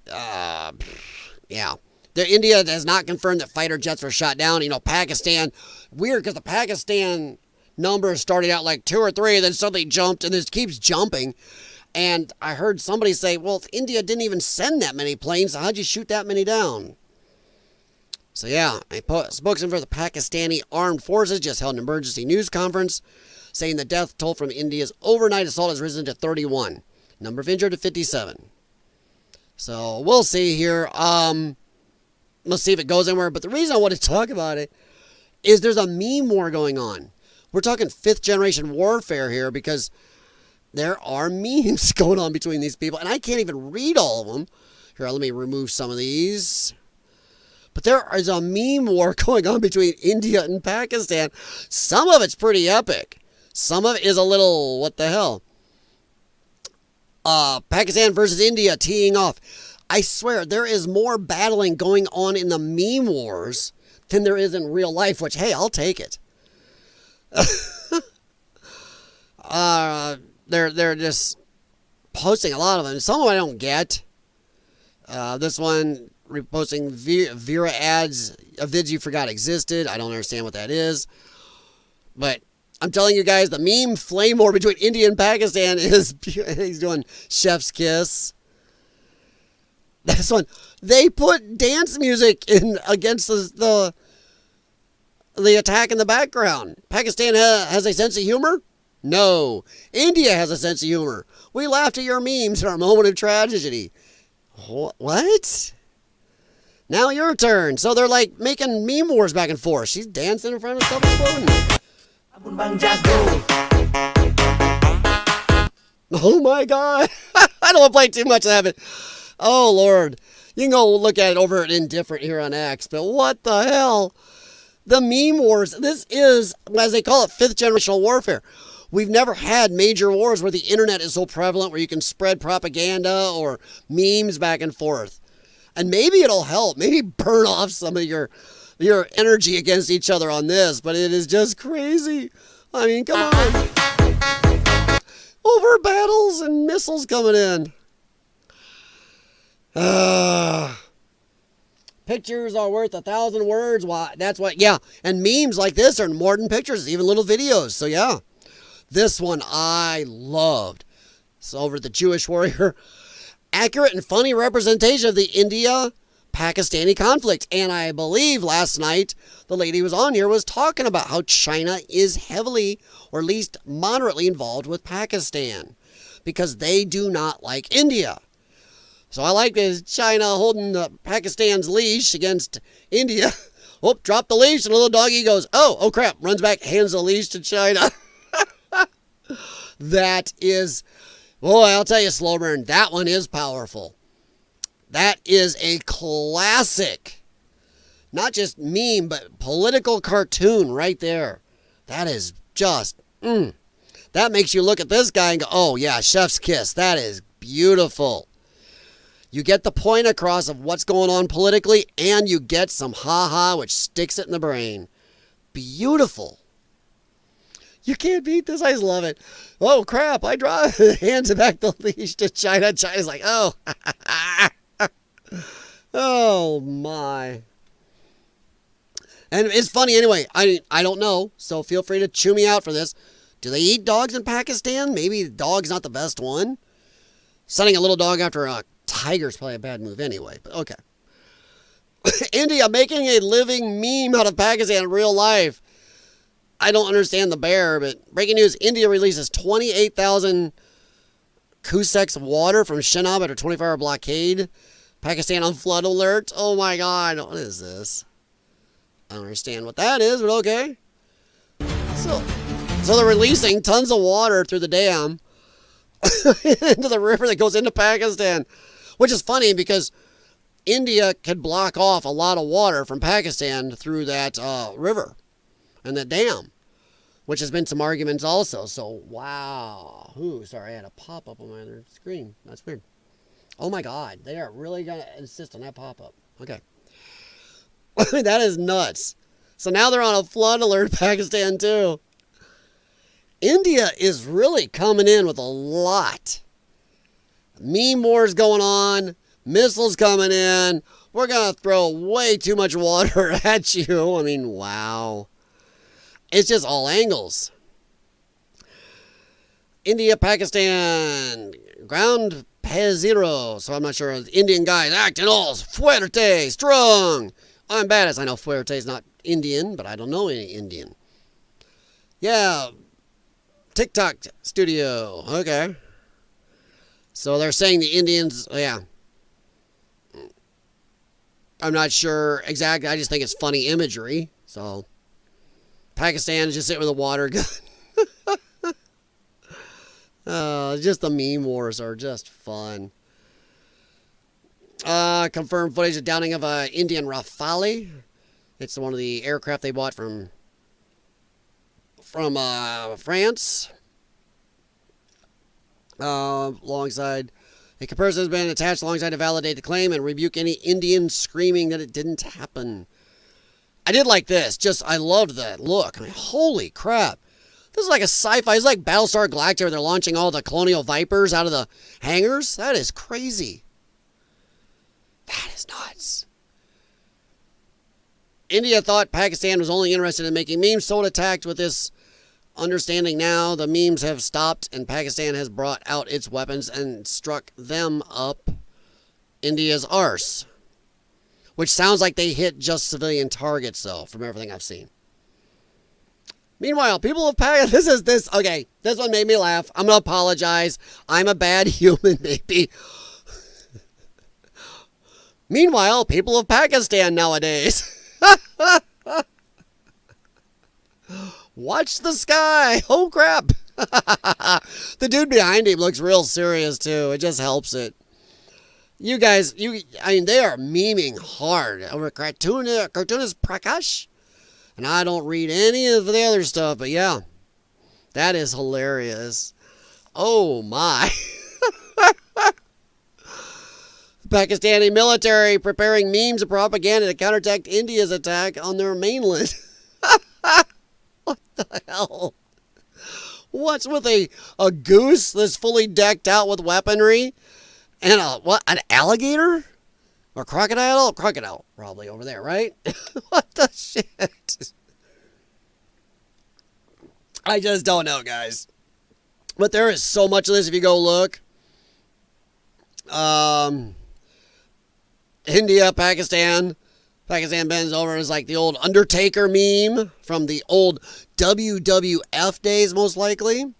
Yeah. India has not confirmed that fighter jets were shot down. You know, Pakistan, weird because the Pakistan number started out like 2 or 3, then suddenly jumped, and this keeps jumping. And I heard somebody say, well, India didn't even send that many planes, so how'd you shoot that many down? So yeah, a spokesman for the Pakistani Armed Forces just held an emergency news conference saying the death toll from India's overnight assault has risen to 31. Number of injured to 57. So we'll see here. We'll see if it goes anywhere. But the reason I want to talk about it is there's a meme war going on. We're talking 5th generation warfare here because there are memes going on between these people. And I can't even read all of them. Here, let me remove some of these. But there is a meme war going on between India and Pakistan. Some of it's pretty epic. Some of it is a little, what the hell? Pakistan versus India teeing off. I swear, there is more battling going on in the meme wars than there is in real life, which, hey, I'll take it. They're just posting a lot of them. Some of them I don't get. This one, reposting Vera ads of vids you forgot existed. I don't understand what that is. But I'm telling you guys, the meme flame war between India and Pakistan is, he's doing chef's kiss. This one, they put dance music in against the attack in the background. Pakistan has a sense of humor? No. India has a sense of humor. We laughed at your memes in our moment of tragedy. What? Now your turn. So they're like making meme wars back and forth. She's dancing in front of stuff exploding. Oh my God. I don't want to play too much of that. Oh Lord. You can go look at it over at Indifferent here on X. But what the hell? The meme wars. This is, as they call it, 5th generational warfare. We've never had major wars where the internet is so prevalent where you can spread propaganda or memes back and forth. And maybe it'll help. Maybe burn off some of your energy against each other on this. But it is just crazy. I mean, come on. over battles and missiles coming in. Pictures are worth 1,000 words. Why? That's what, yeah. And memes like this are more than pictures, even little videos. So, yeah. This one I loved. It's over the Jewish warrior. Accurate and funny representation of the India-Pakistani conflict. And I believe last night the lady who was on here was talking about how China is heavily, or at least moderately, involved with Pakistan because they do not like India. So I like this China holding Pakistan's leash against India. Oh, drop the leash, and the little doggy goes, oh crap, runs back, hands the leash to China. That is, boy, I'll tell you, slow burn, that one is powerful. That is a classic, not just meme, but political cartoon right there. That is just, that makes you look at this guy and go, oh yeah, chef's kiss. That is beautiful. You get the point across of what's going on politically, and you get some ha-ha, which sticks it in the brain. Beautiful. You can't beat this. I just love it. Oh, crap. I draw hands back the leash to China. China's like, oh. Oh, my. And it's funny anyway. I don't know, so feel free to chew me out for this. Do they eat dogs in Pakistan? Maybe the dog's not the best one. Sending a little dog after a tiger's probably a bad move anyway, but okay. India making a living meme out of Pakistan in real life. I don't understand the bear, but breaking news, India releases 28,000 cusecs of water from Chenab after 24-hour blockade. Pakistan on flood alert. Oh my God, what is this? I don't understand what that is, but okay. So they're releasing tons of water through the dam into the river that goes into Pakistan. Which is funny because India could block off a lot of water from Pakistan through that river and that dam, which has been some arguments also. So, wow. Ooh, sorry, I had a pop-up on my other screen. That's weird. Oh, my God. They are really going to insist on that pop-up. Okay. That is nuts. So now they're on a flood alert, Pakistan, too. India is really coming in with a lot. Meme wars going on, missiles coming in. We're going to throw way too much water at you. I mean, wow. It's just all angles. India, Pakistan, ground zero. So I'm not sure. Indian guys acting all fuerte, strong. I'm badass. I know fuerte is not Indian, but I don't know any Indian. Yeah. TikTok studio. Okay. So they're saying the Indians, yeah. I'm not sure exactly. I just think it's funny imagery. So Pakistan is just sitting with a water gun. Just the meme wars are just fun. Confirmed footage of downing of a Indian Rafale. It's one of the aircraft they bought from France. Alongside, a comparison has been attached alongside to validate the claim and rebuke any Indian screaming that it didn't happen. I did like this. I loved that look. I mean, holy crap. This is like a sci-fi. It's like Battlestar Galactica where they're launching all the Colonial Vipers out of the hangars. That is crazy. That is nuts. India thought Pakistan was only interested in making memes, so it attacked with this understanding now. The memes have stopped and Pakistan has brought out its weapons and struck them up India's arse. Which sounds like they hit just civilian targets, though, from everything I've seen. Meanwhile, people of Pakistan, okay, this one made me laugh. I'm going to apologize. I'm a bad human, maybe. Meanwhile, people of Pakistan nowadays. Watch the sky. Oh, crap. The dude behind him looks real serious, too. It just helps it. You guys, they are memeing hard over cartoonist Prakash. And I don't read any of the other stuff, but yeah, that is hilarious. Oh, my. Pakistani military preparing memes of propaganda to counterattack India's attack on their mainland. What the hell? What's with a goose that's fully decked out with weaponry? And an alligator? Or crocodile? Crocodile, probably over there, right? What the shit? I just don't know, guys. But there is so much of this if you go look. India, Pakistan. Pakistan bends over is like the old Undertaker meme from the old WWF days, most likely.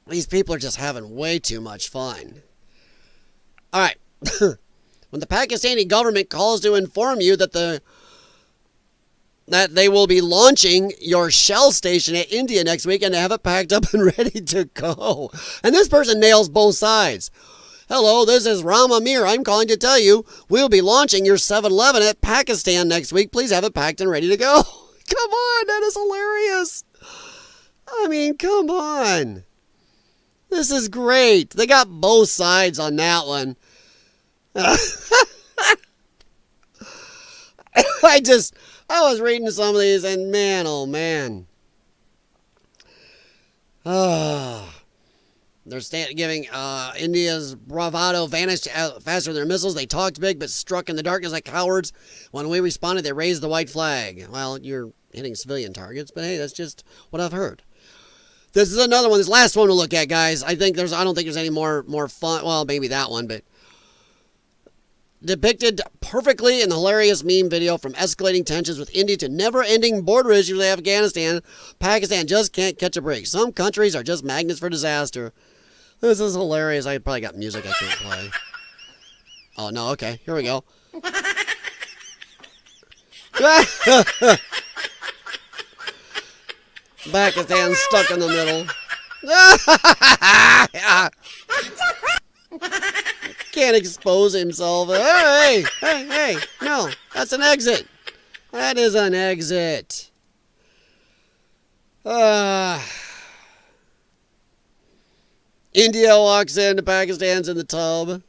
These people are just having way too much fun. All right. When the Pakistani government calls to inform you that they will be launching your Shell station at India next week and have it packed up and ready to go. And this person nails both sides. Hello, this is Ram Amir. I'm calling to tell you we'll be launching your 7-Eleven at Pakistan next week. Please have it packed and ready to go. Come on, that is hilarious. I mean, come on. This is great. They got both sides on that one. I was reading some of these and man, oh man. They're giving India's bravado vanished faster than their missiles. They talked big but struck in the darkness like cowards. When we responded, they raised the white flag. Well, you're hitting civilian targets, but hey, that's just what I've heard. This is another one. This last one to look at, guys. I don't think there's any more fun. Well, maybe that one, but depicted perfectly in the hilarious meme video from escalating tensions with India to never-ending border issues with Afghanistan. Pakistan just can't catch a break. Some countries are just magnets for disaster. This is hilarious. I probably got music I can't play. Oh, no. Okay. Here we go. Pakistan stuck in the middle. Can't expose himself. Hey. No, that's an exit. That is an exit. India walks in, Pakistan's in the tub.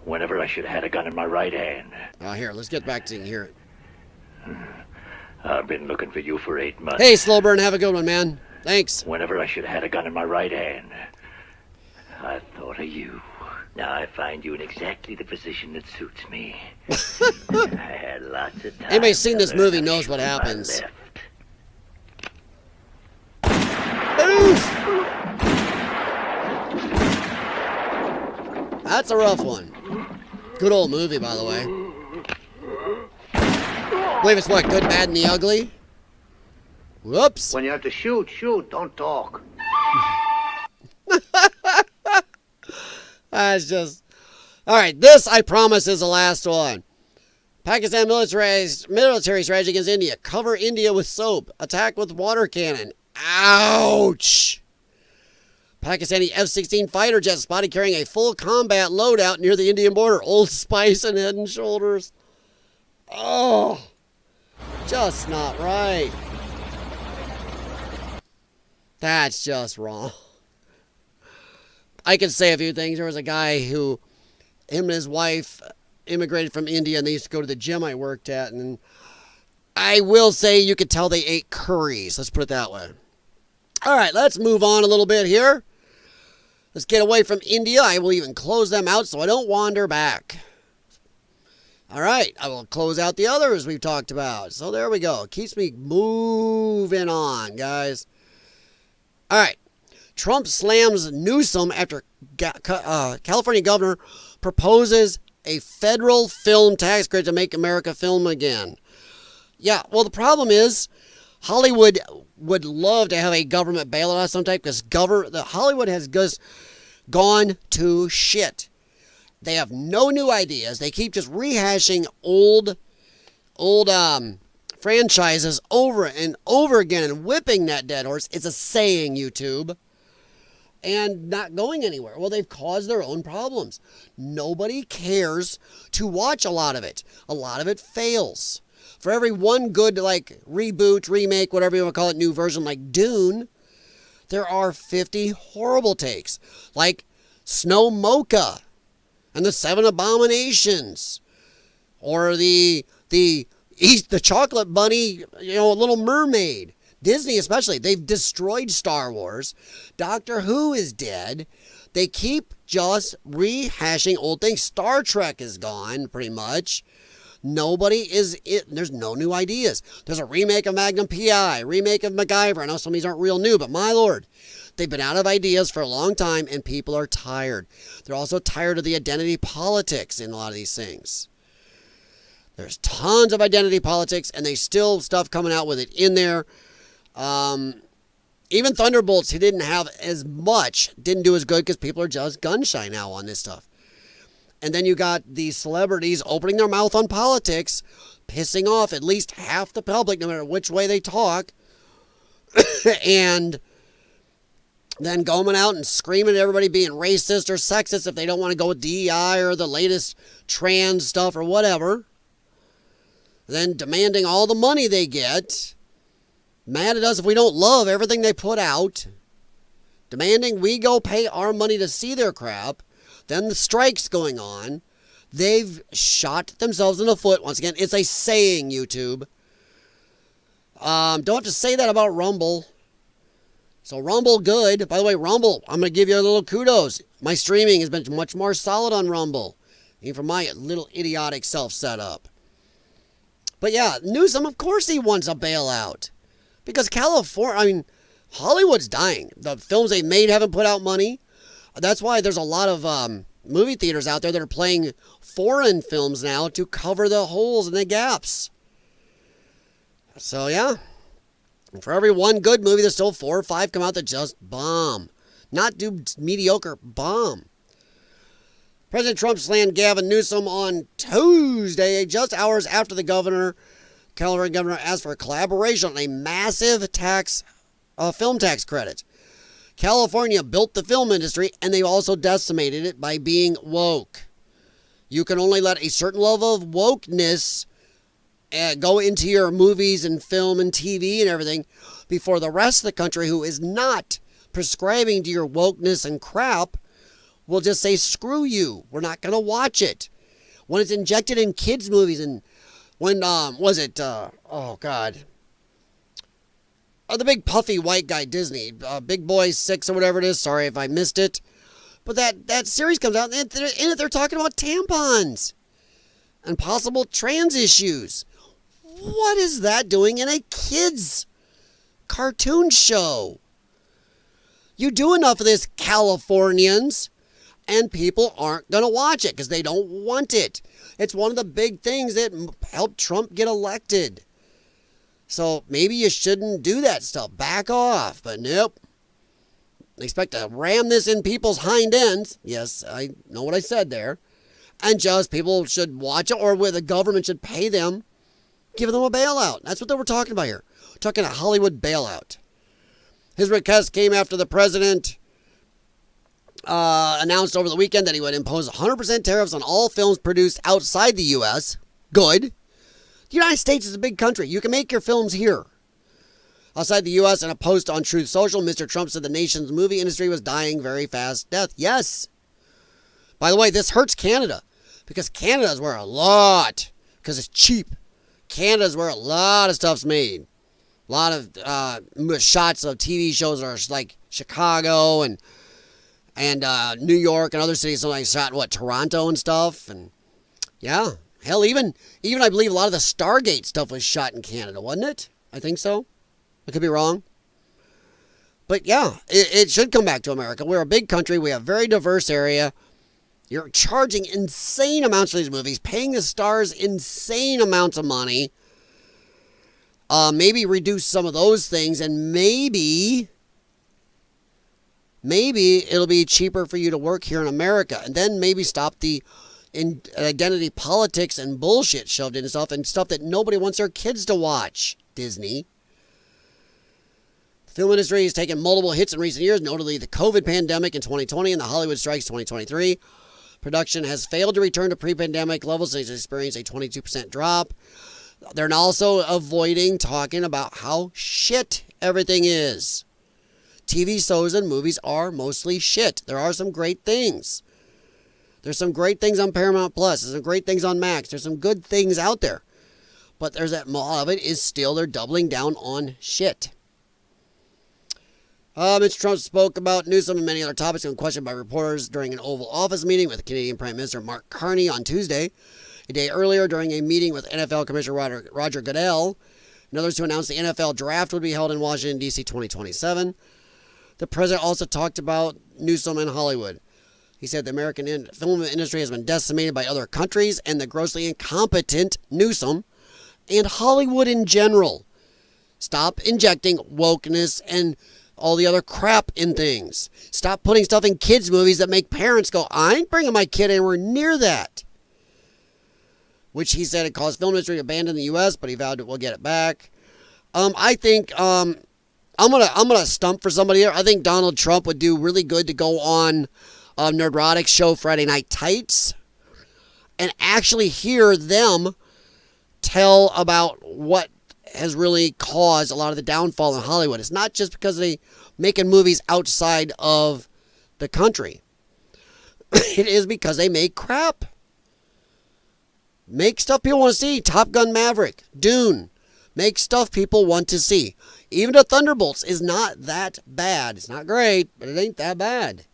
Whenever I should have had a gun in my right hand. Here, let's get back to here. I've been looking for you for 8 months. Hey, Slowburn, have a good one, man. Thanks. Whenever I should have had a gun in my right hand, I thought of you. Now I find you in exactly the position that suits me. I had lots of time. Anybody seen this movie knows what happens. Oof. That's a rough one. Good old movie, by the way. I believe it's what, Good, Bad, and the Ugly? Whoops. When you have to shoot, don't talk. That's just... Alright, this, I promise, is the last one. Pakistan military strategy against India. Cover India with soap. Attack with water cannon. Ouch! Pakistani F-16 fighter jet spotted carrying a full combat loadout near the Indian border. Old Spice and Head and Shoulders. Oh! Just not right. That's just wrong. I could say a few things. There was a guy who, him and his wife immigrated from India and they used to go to the gym I worked at. And I will say you could tell they ate curries. Let's put it that way. All right, let's move on a little bit here. Let's get away from India. I will even close them out so I don't wander back. All right, I will close out the others we've talked about. So there we go. It keeps me moving on, guys. All right. Trump slams Newsom after California governor proposes a federal film tax credit to make America film again. Yeah, well, the problem is Hollywood would love to have a government bailout of some type because Hollywood has just gone to shit. They have no new ideas. They keep just rehashing old franchises over and over again and whipping that dead horse. It's a saying, YouTube. And not going anywhere. Well, they've caused their own problems. Nobody cares to watch a lot of it. A lot of it fails. For every one good, like, reboot, remake, whatever you want to call it, new version like Dune, there are 50 horrible takes. Like Snow Mocha. and the Seven Abominations, or the Chocolate Bunny, Little Mermaid. Disney especially, they've destroyed Star Wars. Doctor Who is dead. They keep just rehashing old things. Star Trek is gone, pretty much. There's no new ideas. There's a remake of Magnum P.I., remake of MacGyver. I know some of these aren't real new, but my lord, they've been out of ideas for a long time, and people are tired. They're also tired of the identity politics in a lot of these things. There's tons of identity politics, and they still stuff coming out with it in there. Even Thunderbolts, who didn't have as much, didn't do as good because people are just gun shy now on this stuff. And then you got the celebrities opening their mouth on politics, pissing off at least half the public, no matter which way they talk, and then going out and screaming at everybody being racist or sexist if they don't want to go with DEI or the latest trans stuff or whatever. Then demanding all the money they get. Mad at us if we don't love everything they put out. Demanding we go pay our money to see their crap. Then the strike's going on. They've shot themselves in the foot. Once again, it's a saying, YouTube. Don't have to say that about Rumble. So Rumble, good. By the way, Rumble, I'm going to give you a little kudos. My streaming has been much more solid on Rumble. Even for my little idiotic self setup. But yeah, Newsom, of course he wants a bailout. Because Hollywood's dying. The films they made haven't put out money. That's why there's a lot of movie theaters out there that are playing foreign films now to cover the holes and the gaps. So yeah, for every one good movie, there's still 4 or 5 come out that just bomb. Not do mediocre, bomb. President Trump slammed Gavin Newsom on Tuesday, just hours after the California governor asked for a collaboration on a massive film tax credit. California built the film industry, and they also decimated it by being woke. You can only let a certain level of wokeness go into your movies and film and TV and everything before the rest of the country, who is not prescribing to your wokeness and crap, will just say, screw you. We're not going to watch it. When it's injected in kids' movies, and when, the big puffy white guy, Disney, Big Boy 6 or whatever it is. Sorry if I missed it. But that series comes out, and in it they're talking about tampons and possible trans issues. What is that doing in a kids' cartoon show? You do enough of this, Californians, and people aren't going to watch it because they don't want it. It's one of the big things that helped Trump get elected. So maybe you shouldn't do that stuff. Back off. But nope. They expect to ram this in people's hind ends. Yes, I know what I said there. And just people should watch it, or where the government should pay them, give them a bailout. That's what they were talking about here. We're talking a Hollywood bailout. His request came after the president announced over the weekend that he would impose 100% tariffs on all films produced outside the U.S. Good. The United States is a big country. You can make your films here. Outside the U.S., in a post on Truth Social, Mr. Trump said the nation's movie industry was dying very fast death. Yes. By the way, this hurts Canada. Because Canada is where because it's cheap. Canada is where a lot of stuff's made. A lot of shots of TV shows are like Chicago and New York and other cities. Something like shot in Toronto and stuff. And yeah. Hell, even I believe a lot of the Stargate stuff was shot in Canada, wasn't it? I think so. I could be wrong. But yeah, it should come back to America. We're a big country. We have a very diverse area. You're charging insane amounts for these movies, paying the stars insane amounts of money. Maybe reduce some of those things, and maybe it'll be cheaper for you to work here in America. And then maybe stop the identity politics and bullshit shoved into stuff, and stuff that nobody wants their kids to watch. Disney. The film industry has taken multiple hits in recent years, notably the COVID pandemic in 2020 and the Hollywood strikes 2023. Production has failed to return to pre-pandemic levels. It's experienced a 22% drop. They're also avoiding talking about how shit everything is. TV shows and movies are mostly shit. There are some great things. There's some great things on Paramount Plus. There's some great things on Max. There's some good things out there. But there's that, a lot of it is still they're doubling down on shit. Mr. Trump spoke about Newsom and many other topics when questioned by reporters during an Oval Office meeting with Canadian Prime Minister Mark Carney on Tuesday. A day earlier, during a meeting with NFL Commissioner Roger Goodell and others to announce the NFL draft would be held in Washington, D.C. 2027. The president also talked about Newsom and Hollywood. He said the American film industry has been decimated by other countries and the grossly incompetent Newsom and Hollywood in general. Stop injecting wokeness and all the other crap in things. Stop putting stuff in kids' movies that make parents go, I ain't bringing my kid anywhere near that. Which he said it caused film industry to abandon the U.S., but he vowed that we'll get it back. I think I'm gonna stump for somebody here. I think Donald Trump would do really good to go on Nerdrotic's show Friday Night Tights and actually hear them tell about what has really caused a lot of the downfall in Hollywood. It's not just because they making movies outside of the country. It is because they make crap. Make stuff people want to see. Top Gun Maverick, Dune. Make stuff people want to see. Even the Thunderbolts is not that bad. It's not great, but it ain't that bad.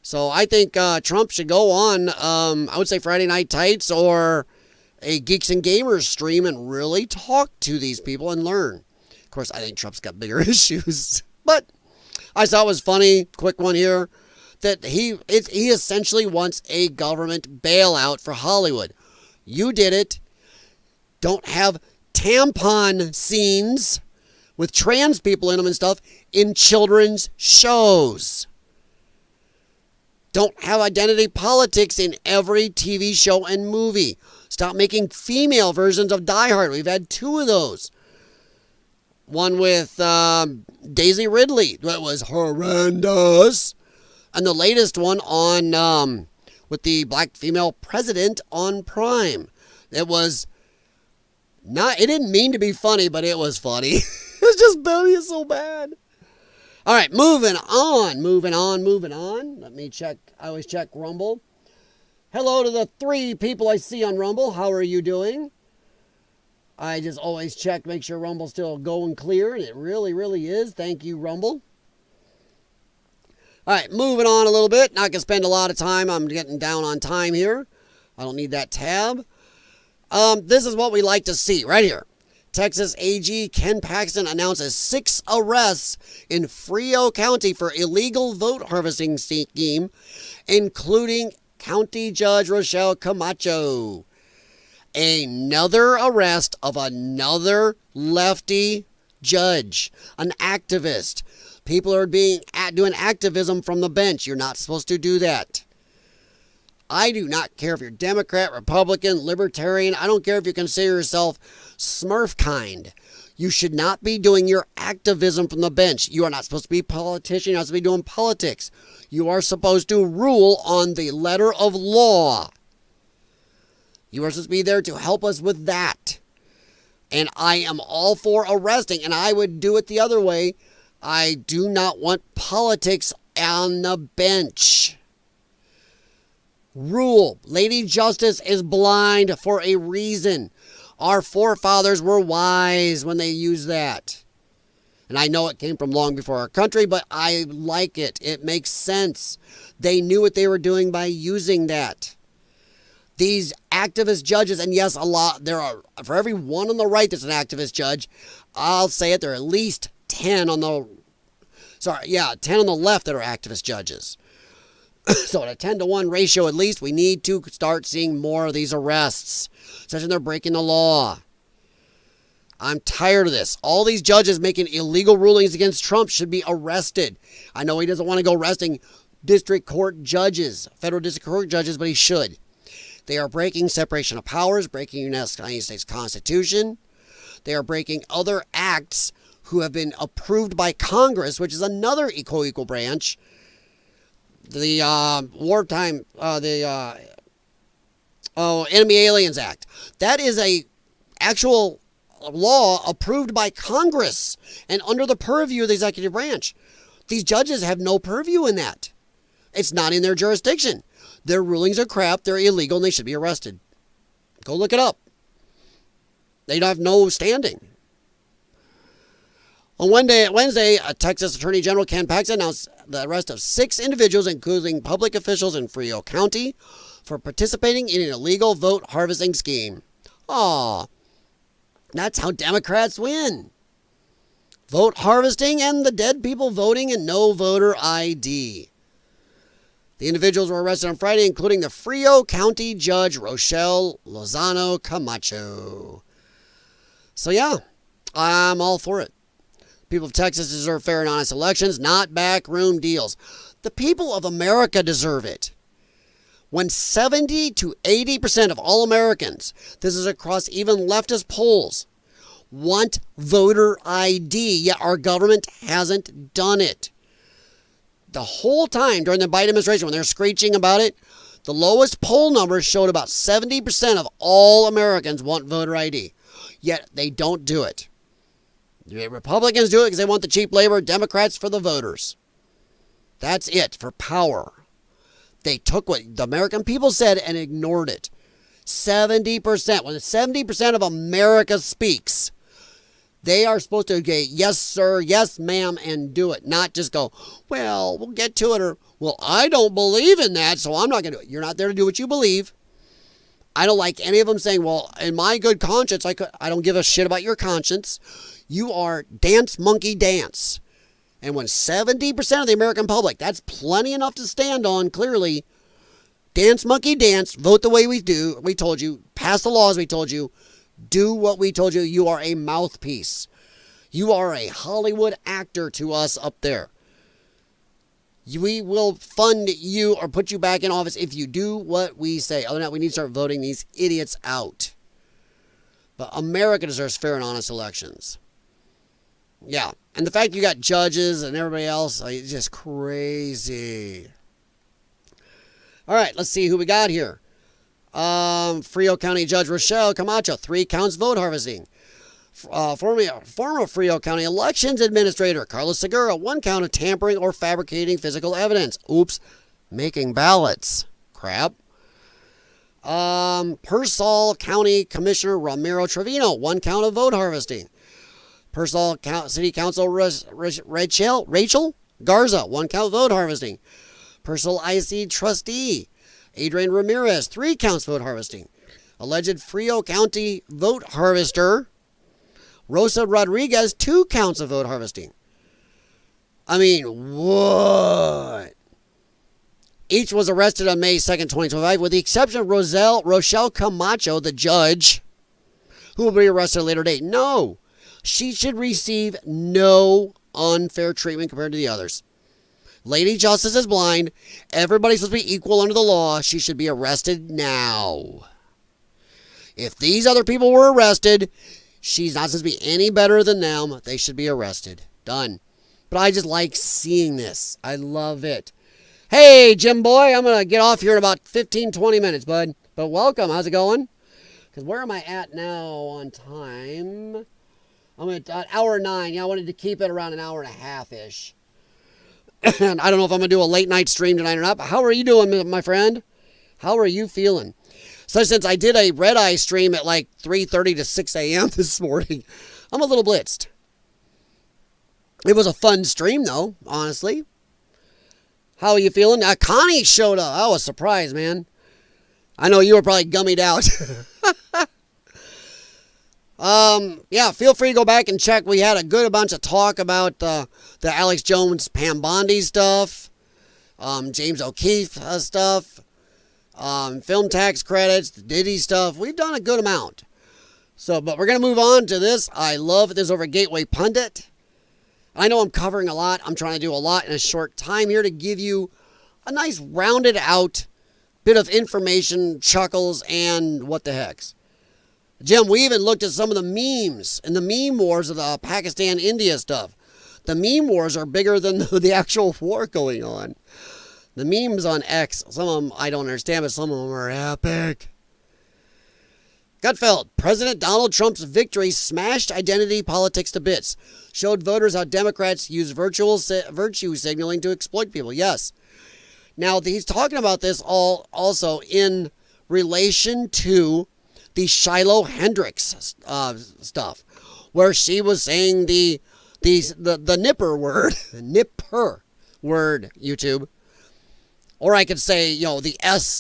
So I think Trump should go on, I would say Friday Night Tights or a Geeks and Gamers stream and really talk to these people and learn. Of course, I think Trump's got bigger issues. But I thought it was funny, quick one here, that he essentially wants a government bailout for Hollywood. You did it. Don't have tampon scenes with trans people in them and stuff in children's shows. Don't have identity politics in every TV show and movie. Stop making female versions of Die Hard. We've had 2 of those. One with Daisy Ridley. That was horrendous. And the latest one on with the black female president on Prime. It was not. It didn't mean to be funny, but it was funny. It was just barely so bad. All right, moving on. Let me check. I always check Rumble. Hello to the 3 people I see on Rumble. How are you doing? I just always check, make sure Rumble's still going clear, and it really, really is. Thank you, Rumble. All right, moving on a little bit. Not going to spend a lot of time. I'm getting down on time here. I don't need that tab. This is what we like to see right here. Texas AG Ken Paxton announces 6 arrests in Frio County for illegal vote harvesting scheme, including County Judge Rochelle Camacho. Another arrest of another lefty judge, an activist. People are doing activism from the bench. You're not supposed to do that. I do not care if you're Democrat, Republican, Libertarian. I don't care if you consider yourself Smurf kind. You should not be doing your activism from the bench. You are not supposed to be a politician. You're not supposed to be doing politics. You are supposed to rule on the letter of law. You are supposed to be there to help us with that. And I am all for arresting, and I would do it the other way. I do not want politics on the bench. Rule. Lady Justice is blind for a reason. Our forefathers were wise when they used that. And I know it came from long before our country, but I like it. It makes sense. They knew what they were doing by using that. These activist judges, and yes, there are, for every one on the right that's an activist judge, I'll say it, there are at least 10 on the, 10 on the left that are activist judges. So at a 10-to-1 ratio at least, we need to start seeing more of these arrests, especially when they're breaking the law. I'm tired of this. All these judges making illegal rulings against Trump should be arrested. I know he doesn't want to go arresting district court judges, federal district court judges, but he should. They are breaking separation of powers, breaking the United States Constitution. They are breaking other acts who have been approved by Congress, which is another co-equal branch. The Enemy Aliens Act. That is a actual law approved by Congress and under the purview of the executive branch. These judges have no purview in that. It's not in their jurisdiction. Their rulings are crap. They're illegal and they should be arrested. Go look it up. They have no standing. On Wednesday, a Texas Attorney General Ken Paxton announced the arrest of 6 individuals, including public officials in Frio County, for participating in an illegal vote harvesting scheme. Aw, that's how Democrats win. Vote harvesting and the dead people voting and no voter ID. The individuals were arrested on Friday, including the Frio County Judge Rochelle Lozano Camacho. So yeah, I'm all for it. People of Texas deserve fair and honest elections, not backroom deals. The people of America deserve it. When 70 to 80% of all Americans, this is across even leftist polls, want voter ID, yet our government hasn't done it. The whole time during the Biden administration, when they're screeching about it, the lowest poll numbers showed about 70% of all Americans want voter ID, yet they don't do it. The Republicans do it because they want the cheap labor, Democrats for the voters. That's it, for power. They took what the American people said and ignored it. 70%. When 70% of America speaks, they are supposed to get yes, sir, yes, ma'am, and do it. Not just go, well, we'll get to it, or, well, I don't believe in that, so I'm not going to do it. You're not there to do what you believe. I don't like any of them saying, well, in my good conscience, I don't give a shit about your conscience. You are dance, monkey, dance. And when 70% of the American public, that's plenty enough to stand on, clearly, dance, monkey, dance, vote the way we do, we told you, pass the laws we told you, do what we told you. You are a mouthpiece. You are a Hollywood actor to us up there. We will fund you or put you back in office if you do what we say. Other than that, we need to start voting these idiots out. But America deserves fair and honest elections. Yeah. And the fact you got judges and everybody else, it's just crazy. All right, let's see who we got here. Frio County Judge Rochelle Camacho, 3 counts vote harvesting. Former Frio County Elections Administrator Carlos Segura, 1 count of tampering or fabricating physical evidence. Oops, making ballots. Crap. Pearsall County Commissioner Ramiro Trevino, 1 count of vote harvesting. Pearsall City Council Rachel Garza, 1 count vote harvesting. Pearsall IC Trustee Adrian Ramirez, 3 counts vote harvesting. Alleged Frio County vote harvester Rosa Rodriguez, 2 counts of vote harvesting. I mean, what? Each was arrested on May 2nd, 2025, with the exception of Rochelle Camacho, the judge, who will be arrested at a later date. No, she should receive no unfair treatment compared to the others. Lady Justice is blind. Everybody's supposed to be equal under the law. She should be arrested now. If these other people were arrested, she's not supposed to be any better than them. They should be arrested. Done. But I just like seeing this. I love it. Hey, Jim Boy, I'm going to get off here in about 15, 20 minutes, bud. But welcome. How's it going? Because where am I at now on time? I'm at hour 9. Yeah, I wanted to keep it around an hour and a half-ish. And I don't know if I'm going to do a late night stream tonight or not, but how are you doing, my friend? How are you feeling? So since I did a red eye stream at like 3:30 to 6 a.m. this morning, I'm a little blitzed. It was a fun stream, though, honestly. How are you feeling? Connie showed up. I was surprised, man. I know you were probably gummied out. Yeah, feel free to go back and check. We had a good bunch of talk about the Alex Jones, Pam Bondi stuff, James O'Keefe stuff, film tax credits, the Diddy stuff. We've done a good amount. So, but we're going to move on to this. I love this over Gateway Pundit. I know I'm covering a lot. I'm trying to do a lot in a short time here to give you a nice rounded out bit of information, chuckles, and what the heck's. Jim, we even looked at some of the memes and the meme wars of the Pakistan-India stuff. The meme wars are bigger than the actual war going on. The memes on X, some of them I don't understand, but some of them are epic. Gutfeld, President Donald Trump's victory smashed identity politics to bits. Showed voters how Democrats use virtue signaling to exploit people. Yes. Now, he's talking about this all also in relation to the Shiloh Hendricks stuff, where she was saying the nipper word, nipper word, YouTube. Or I could say, the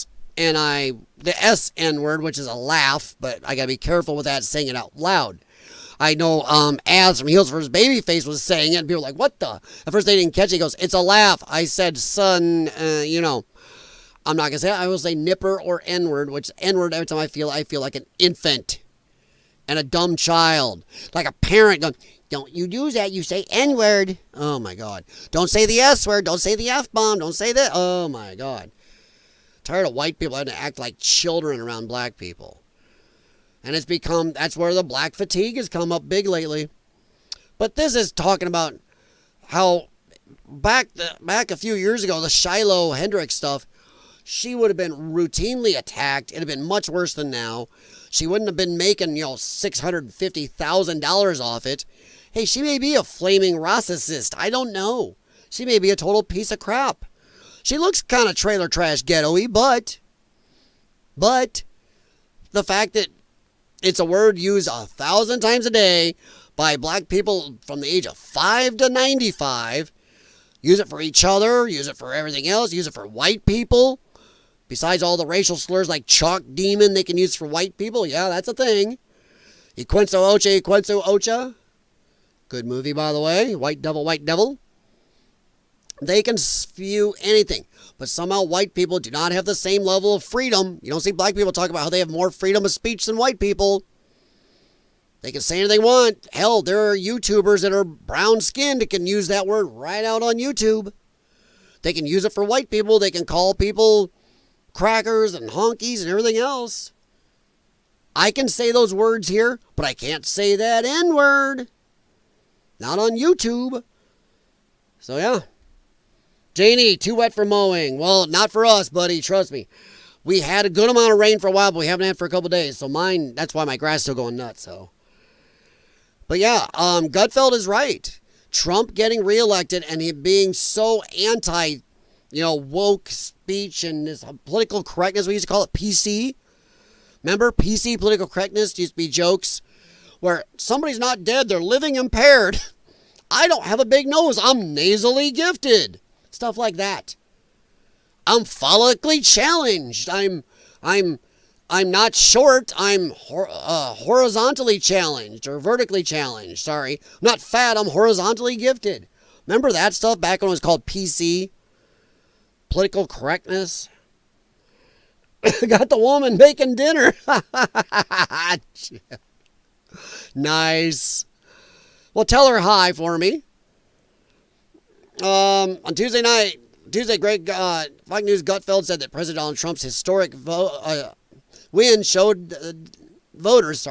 SN word, which is a laugh, but I gotta be careful with that, saying it out loud. I know Az from Heels for His Babyface was saying it, and people were like, what the? At first they didn't catch it. He goes, it's a laugh. I said, son, I'm not going to say it. I will say nipper or N-word, which N-word every time I feel like an infant and a dumb child. Like a parent going, don't you use that. You say N-word. Oh, my God. Don't say the S-word. Don't say the F-bomb. Don't say that. Oh, my God. Tired of white people having to act like children around black people. And that's where the black fatigue has come up big lately. But this is talking about how back a few years ago, the Shiloh Hendricks stuff, she would have been routinely attacked. It'd have been much worse than now. She wouldn't have been making, $650,000 off it. Hey, she may be a flaming racist. I don't know. She may be a total piece of crap. She looks kind of trailer trash ghetto-y, but the fact that it's a word used 1,000 times a day by black people from the age of 5 to 95. Use it for each other. Use it for everything else. Use it for white people. Besides all the racial slurs like chalk demon, they can use for white people. Yeah, that's a thing. Iquenso Ocha. Good movie, by the way. White Devil, White Devil. They can spew anything. But somehow white people do not have the same level of freedom. You don't see black people talk about how they have more freedom of speech than white people. They can say anything they want. Hell, there are YouTubers that are brown-skinned that can use that word right out on YouTube. They can use it for white people. They can call people crackers and honkies and everything else. I can say those words here, but I can't say that N-word. Not on YouTube. So, yeah. Janie, too wet for mowing. Well, not for us, buddy. Trust me. We had a good amount of rain for a while, but we haven't had it for a couple of days. So mine, that's why my grass is still going nuts. So, but yeah, Gutfeld is right. Trump getting reelected and he being so anti, woke speech and this political correctness. We used to call it PC. Remember, PC, political correctness, used to be jokes where somebody's not dead, they're living impaired. I don't have a big nose. I'm nasally gifted. Stuff like that. I'm follically challenged. I'm not short. I'm horizontally challenged or vertically challenged. Sorry. I'm not fat. I'm horizontally gifted. Remember that stuff back when it was called PC? Political correctness. Got the woman making dinner. Nice. Well, tell her hi for me. On Tuesday, Greg Fox News Gutfeld said that President Donald Trump's historic win showed voters,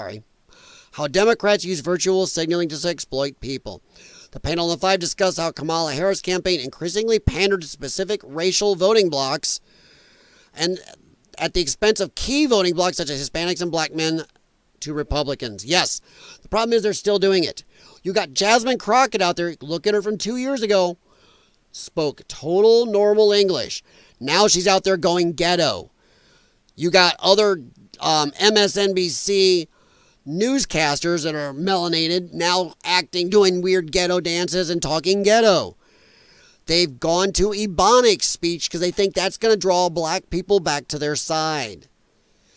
how Democrats use virtual signaling to exploit people. The panel of 5 discussed how Kamala Harris' campaign increasingly pandered to specific racial voting blocs and at the expense of key voting blocs such as Hispanics and black men to Republicans. Yes, the problem is they're still doing it. You got Jasmine Crockett out there. Look at her from 2 years ago. Spoke total normal English. Now she's out there going ghetto. You got other MSNBC newscasters that are melanated now doing weird ghetto dances and talking ghetto. They've gone to Ebonics speech because they think that's going to draw black people back to their side.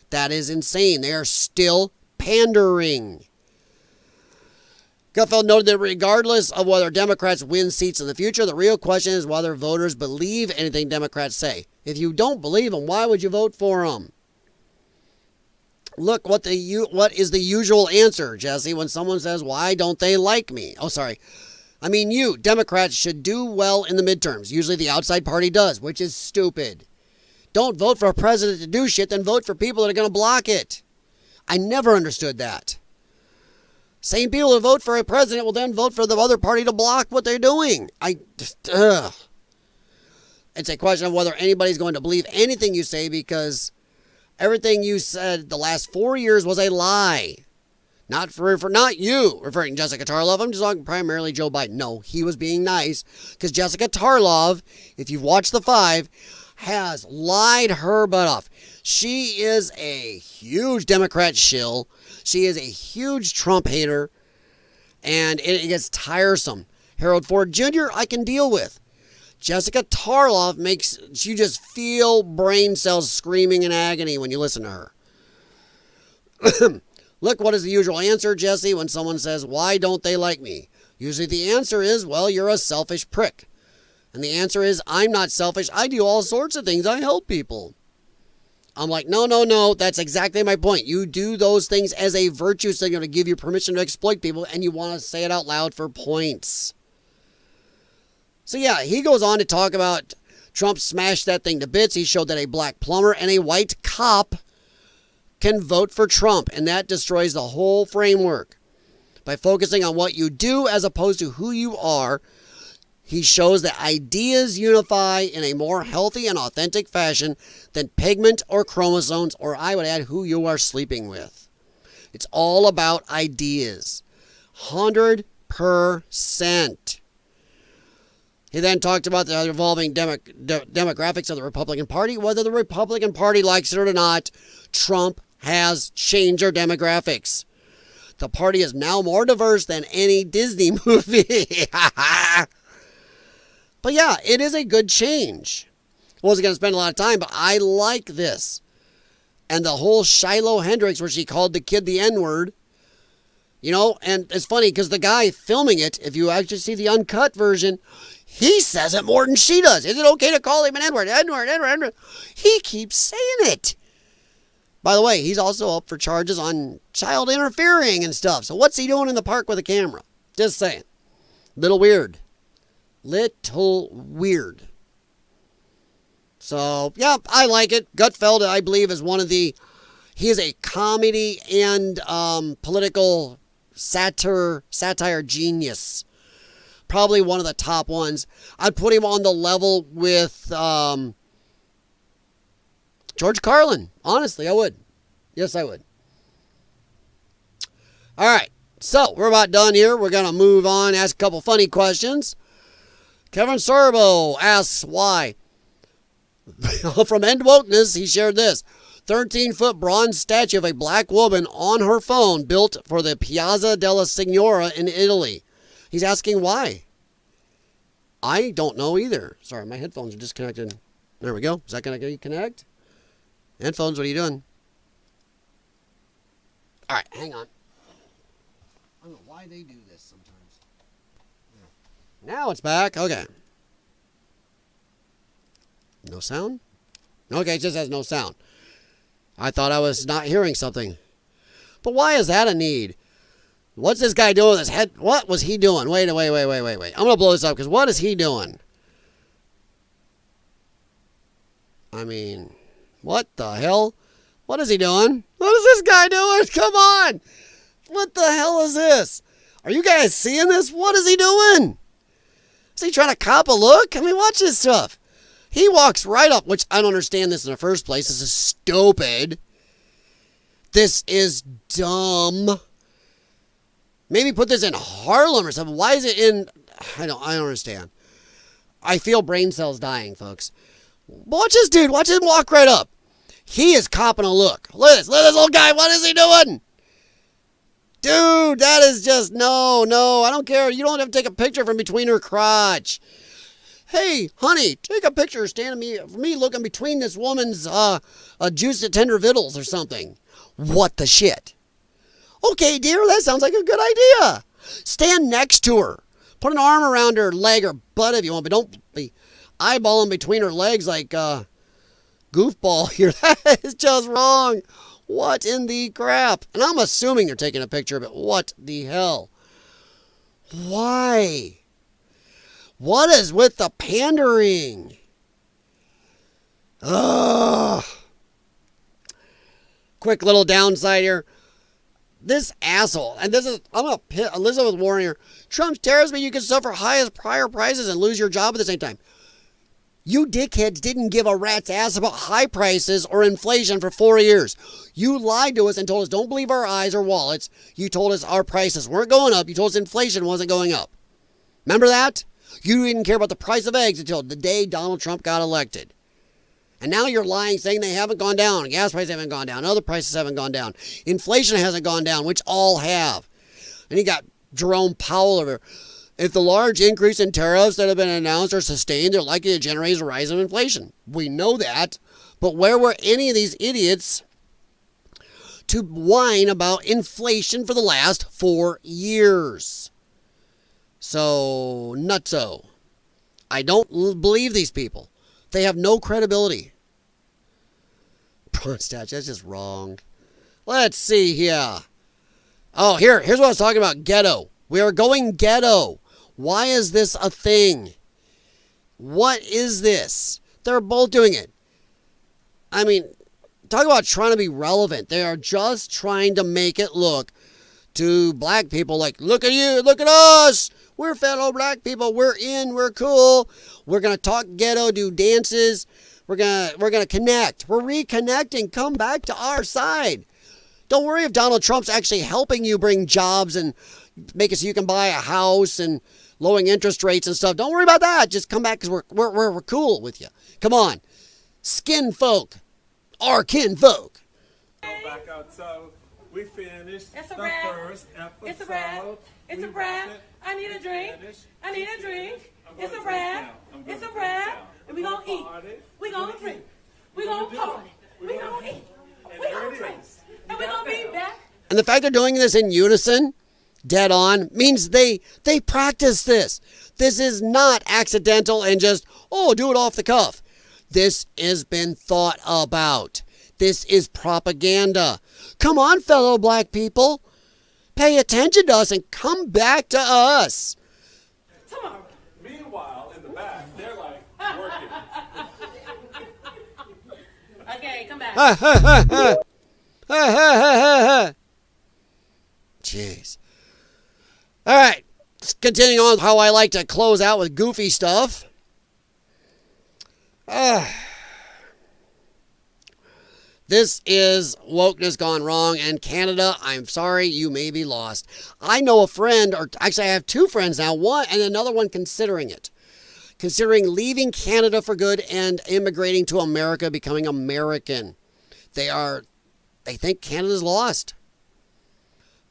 That is insane. They are still pandering. Gutfeld noted that regardless of whether Democrats win seats in the future, the real question is whether voters believe anything Democrats say. If you don't believe them, why would you vote for them? Look, what is the usual answer, Jesse, when someone says, why don't they like me? Oh, sorry. I mean, Democrats should do well in the midterms. Usually the outside party does, which is stupid. Don't vote for a president to do shit, then vote for people that are going to block it. I never understood that. Same people who vote for a president will then vote for the other party to block what they're doing. It's a question of whether anybody's going to believe anything you say because everything you said the last 4 years was a lie. Not you, referring to Jessica Tarlov. I'm just talking primarily Joe Biden. No, he was being nice because Jessica Tarlov, if you've watched The 5, has lied her butt off. She is a huge Democrat shill. She is a huge Trump hater. And it gets tiresome. Harold Ford Jr., I can deal with. Jessica Tarloff makes you just feel brain cells screaming in agony when you listen to her. Look, what is the usual answer, Jesse, when someone says, why don't they like me? Usually the answer is, well, you're a selfish prick. And the answer is, I'm not selfish. I do all sorts of things. I help people. I'm like, no. That's exactly my point. You do those things as a virtue signal to give you permission to exploit people, and you want to say it out loud for points. So yeah, he goes on to talk about Trump smashed that thing to bits. He showed that a black plumber and a white cop can vote for Trump, and that destroys the whole framework. By focusing on what you do as opposed to who you are, he shows that ideas unify in a more healthy and authentic fashion than pigment or chromosomes, or I would add who you are sleeping with. It's all about ideas. 100%. He then talked about the evolving demographics of the Republican Party. Whether the Republican Party likes it or not, Trump has changed our demographics. The party is now more diverse than any Disney movie. But yeah, it is a good change. Wasn't going to spend a lot of time, but I like this. And the whole Shiloh Hendricks, where she called the kid the N-word. You know, and it's funny because the guy filming it, if you actually see the uncut version, he says it more than she does. Is it okay to call him an N-word? N-word, N-word, N-word. He keeps saying it. By the way, he's also up for charges on child interfering and stuff. So what's he doing in the park with a camera? Just saying. Little weird. Little weird. So, yeah, I like it. Gutfeld, I believe, is one of the... He is a comedy and political satire genius. Probably one of the top ones. I'd put him on the level with George Carlin. Honestly, I would. Yes, I would. All right. So, we're about done here. We're going to move on, ask a couple funny questions. Kevin Sorbo asks why. From End Wokeness, he shared this. 13-foot bronze statue of a black woman on her phone built for the Piazza della Signora in Italy. He's asking why. I don't know either. Sorry, my headphones are disconnected. There we go. Is that going to connect? Headphones, what are you doing? All right, hang on. I don't know why they do this sometimes. Now it's back. Okay. No sound? Okay, it just has no sound. I thought I was not hearing something. But why is that a need? What's this guy doing with his head? What was he doing? Wait. I'm going to blow this up because what is he doing? I mean, what the hell? What is he doing? What is this guy doing? Come on. What the hell is this? Are you guys seeing this? What is he doing? Is he trying to cop a look? I mean, watch this stuff. He walks right up, which I don't understand this in the first place. This is stupid. This is dumb. Maybe put this in Harlem or something. Why is it in... I don't understand. I feel brain cells dying, folks. Watch this dude. Watch him walk right up. He is copping a look. Look at this little guy. What is he doing? Dude, that is just... No. I don't care. You don't have to take a picture from between her crotch. Hey, honey, take a picture standing me looking between this woman's juice at tender vittles or something. What the shit? Okay, dear, that sounds like a good idea. Stand next to her. Put an arm around her leg or butt if you want, but don't be eyeballing between her legs like goofball here. That is just wrong. What in the crap? And I'm assuming they're taking a picture of it. What the hell? Why? What is with the pandering? Ugh. Quick little downside here. This asshole, and this is, I'm going to pit Elizabeth Warren here. Trump tells me you can suffer highest prior prices and lose your job at the same time. You dickheads didn't give a rat's ass about high prices or inflation for 4 years. You lied to us and told us don't believe our eyes or wallets. You told us our prices weren't going up. You told us inflation wasn't going up. Remember that? You didn't care about the price of eggs until the day Donald Trump got elected. And now you're lying, saying they haven't gone down. Gas prices haven't gone down. Other prices haven't gone down. Inflation hasn't gone down, which all have. And you got Jerome Powell over. If the large increase in tariffs that have been announced are sustained, they're likely to generate a rise in inflation. We know that. But where were any of these idiots to whine about inflation for the last 4 years? So, nutso. I don't believe these people. They have no credibility. Prawn statue, that's just wrong. Let's see here. Oh, here's what I was talking about. Ghetto. We are going ghetto. Why is this a thing? What is this? They're both doing it. I mean, talk about trying to be relevant. They are just trying to make it look to black people like, look at you, look at us. We're fellow black people. We're in. We're cool. We're gonna talk ghetto, do dances. We're gonna connect. We're reconnecting. Come back to our side. Don't worry if Donald Trump's actually helping you bring jobs and make it so you can buy a house and lowering interest rates and stuff. Don't worry about that. Just come back because we're cool with you. Come on, skin folk, our kin folk. Back out, so we finished It's a the wrap. first episode. It's a wrap. It's a wrap. I need a drink. I need a drink. It's a wrap. It's a wrap. And we gonna eat. We gonna drink. We gonna party. We gonna eat. We gonna drink. And we gonna be back. And the fact they're doing this in unison, dead on, means they practice this. This is not accidental and just, oh, do it off the cuff. This has been thought about. This is propaganda. Come on, fellow black people. Pay attention to us and come back to us. Tomorrow. Meanwhile, in the back, they're like working. Okay, come back. Ha ha ha ha. Ha ha ha ha ha. Jeez. All right. Continuing on with how I like to close out with goofy stuff. This is wokeness gone wrong, and Canada, I'm sorry, you may be lost. I know a friend, or actually I have two friends now, one and another one considering it. Considering leaving Canada for good and immigrating to America, becoming American. They think Canada's lost.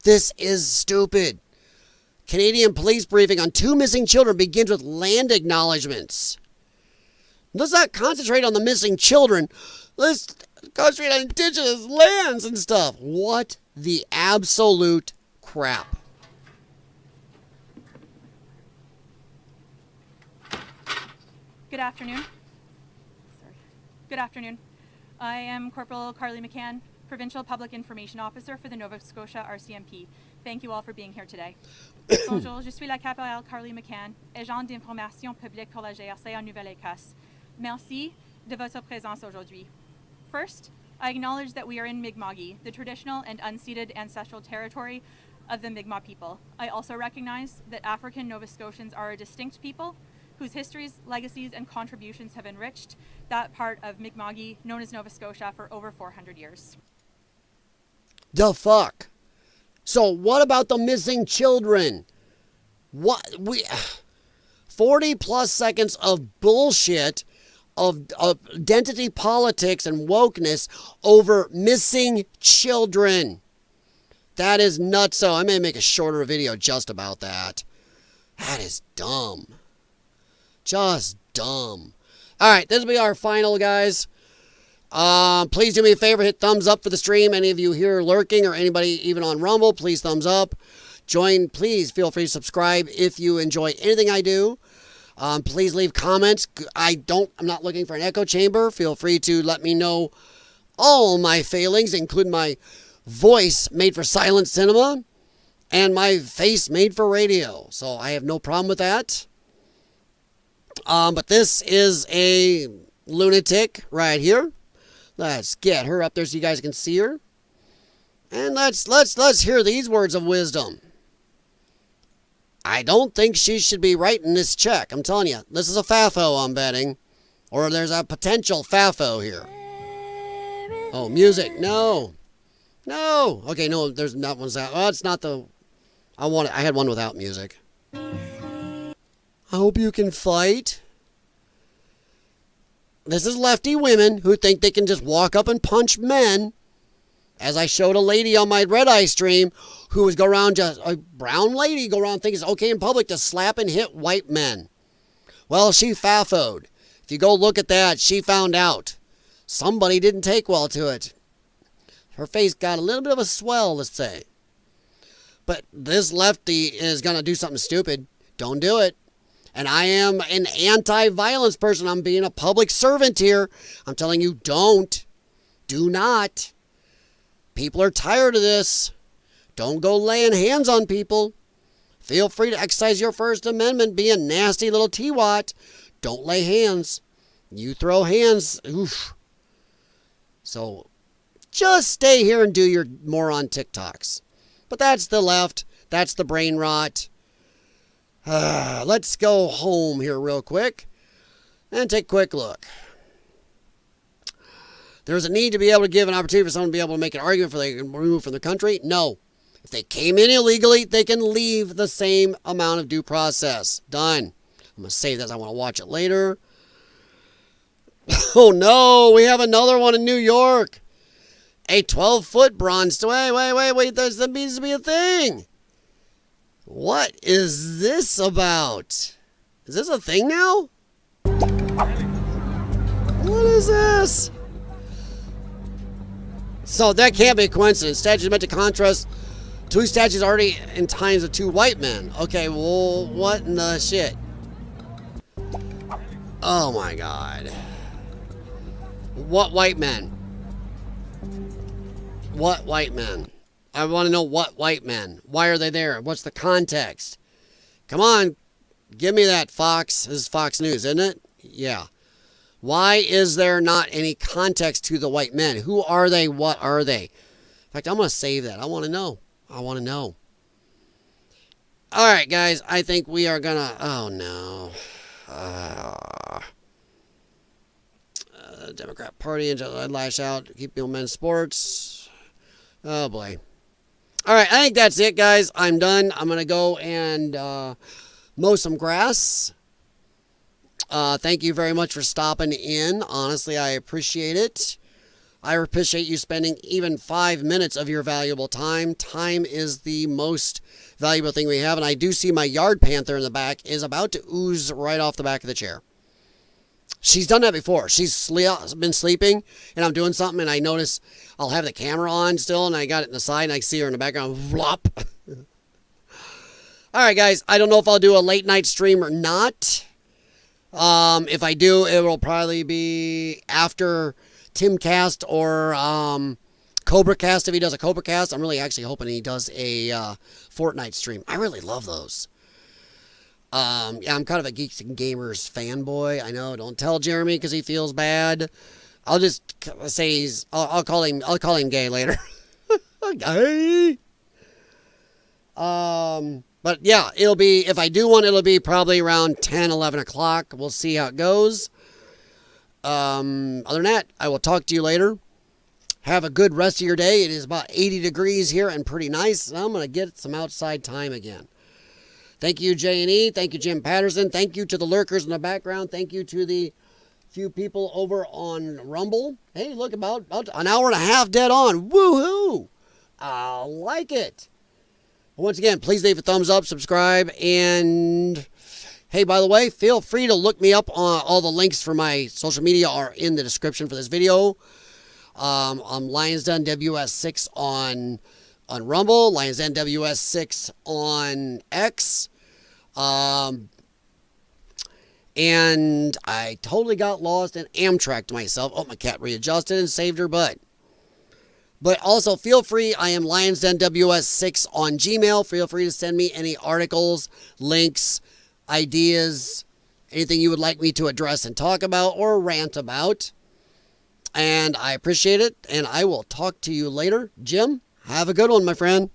This is stupid. Canadian police briefing on 2 missing children begins with land acknowledgements. Let's not concentrate on the missing children. Let's concentrate on indigenous lands and stuff. What the absolute crap. Good afternoon. Good afternoon. I am Corporal Carly McCann, Provincial Public Information Officer for the Nova Scotia RCMP. Thank you all for being here today. Bonjour, je suis la capitale Carly McCann, agent d'information publique pour la GRC en Nouvelle-Écosse. Merci de votre présence aujourd'hui. First, I acknowledge that we are in Mi'kma'ki, the traditional and unceded ancestral territory of the Mi'kmaq people. I also recognize that African Nova Scotians are a distinct people whose histories, legacies, and contributions have enriched that part of Mi'kma'ki known as Nova Scotia for over 400 years. The fuck? So what about the missing children? 40 plus seconds of bullshit of identity politics and wokeness over missing children. That is nutso. I may make a shorter video just about that. That is dumb. Just dumb. All right, this will be our final, guys. Please do me a favor, hit thumbs up for the stream. Any of you here lurking or anybody even on Rumble, please thumbs up. Please feel free to subscribe if you enjoy anything I do. Please leave comments. I'm not looking for an echo chamber. Feel free to let me know all my failings, including my voice made for silent cinema and my face made for radio. So I have no problem with that. But this is a lunatic right here. Let's get her up there so you guys can see her. And let's hear these words of wisdom. I don't think she should be writing this check. I'm telling you, this is a FAFO, I'm betting. Or there's a potential FAFO here. Oh, music. No. No. Okay, no, there's that one's out. Oh, it's not the... I had one without music. I hope you can fight. This is lefty women who think they can just walk up and punch men. As I showed a lady on my red eye stream who was go around, just a brown lady go around thinking it's okay in public to slap and hit white men. Well, she faffoed. If you go look at that, she found out. Somebody didn't take well to it. Her face got a little bit of a swell, let's say. But this lefty is going to do something stupid. Don't do it. And I am an anti-violence person. I'm being a public servant here. I'm telling you, don't. Do not. People are tired of this. Don't go laying hands on people. Feel free to exercise your First Amendment. Be a nasty little T-Watt. Don't lay hands. You throw hands. Oof. So just stay here and do your moron TikToks. But that's the left. That's the brain rot. Let's go home here real quick and take a quick look. There's a need to be able to give an opportunity for someone to be able to make an argument for they can remove from the country. No. If they came in illegally, they can leave the same amount of due process. Done. I'm going to save this. I want to watch it later. Oh, no. We have another one in New York. A 12-foot bronze. Wait. There needs to be a thing. What is this about? Is this a thing now? What is this? So that can't be a coincidence. Statues meant to contrast two statues already in times of two white men. Okay, well, what in the shit? Oh my God. What white men? What white men? I want to know what white men. Why are they there? What's the context? Come on. Give me that, Fox. This is Fox News, isn't it? Yeah. Why is there not any context to the white men? Who are they? What are they? In fact, I'm going to save that. I want to know. I want to know. All right, guys. I think we are going to... Oh, no. Democrat Party and lash out. Keep people men sports. Oh, boy. All right, I think that's it, guys. I'm done. I'm going to go and mow some grass. Thank you very much for stopping in. Honestly, I appreciate it. I appreciate you spending even 5 minutes of your valuable time. Time is the most valuable thing we have. And I do see my yard panther in the back is about to ooze right off the back of the chair. She's done that before. She's been sleeping, and I'm doing something, and I notice I'll have the camera on still, and I got it in the side, and I see her in the background. Flop. All right, guys. I don't know if I'll do a late night stream or not. If I do, it will probably be after Timcast or CobraCast. If he does a CobraCast, I'm really actually hoping he does a Fortnite stream. I really love those. Yeah, I'm kind of a Geeks and Gamers fanboy. I know. Don't tell Jeremy because he feels bad. I'll just say I'll call him gay later. Gay. But yeah, it'll be, if I do one, it'll be probably around 10, 11 o'clock. We'll see how it goes. Other than that, I will talk to you later. Have a good rest of your day. It is about 80 degrees here and pretty nice. And I'm going to get some outside time again. Thank you, J&E. Thank you, Jim Patterson. Thank you to the lurkers in the background. Thank you to the few people over on Rumble. Hey, look, about an hour and a half dead on. Woohoo! I like it. Once again, please leave a thumbs up, subscribe, and hey, by the way, feel free to look me up on all the links for my social media are in the description for this video. I'm Lyons Den WS6 on Rumble, Lyons Den WS6 on X. And I totally got lost and Amtrak'd myself. Oh, my cat readjusted and saved her butt. But also, feel free, I am Lyons Den WS6 on Gmail. Feel free to send me any articles, links, ideas, anything you would like me to address and talk about or rant about. And I appreciate it, and I will talk to you later. Jim, have a good one, my friend.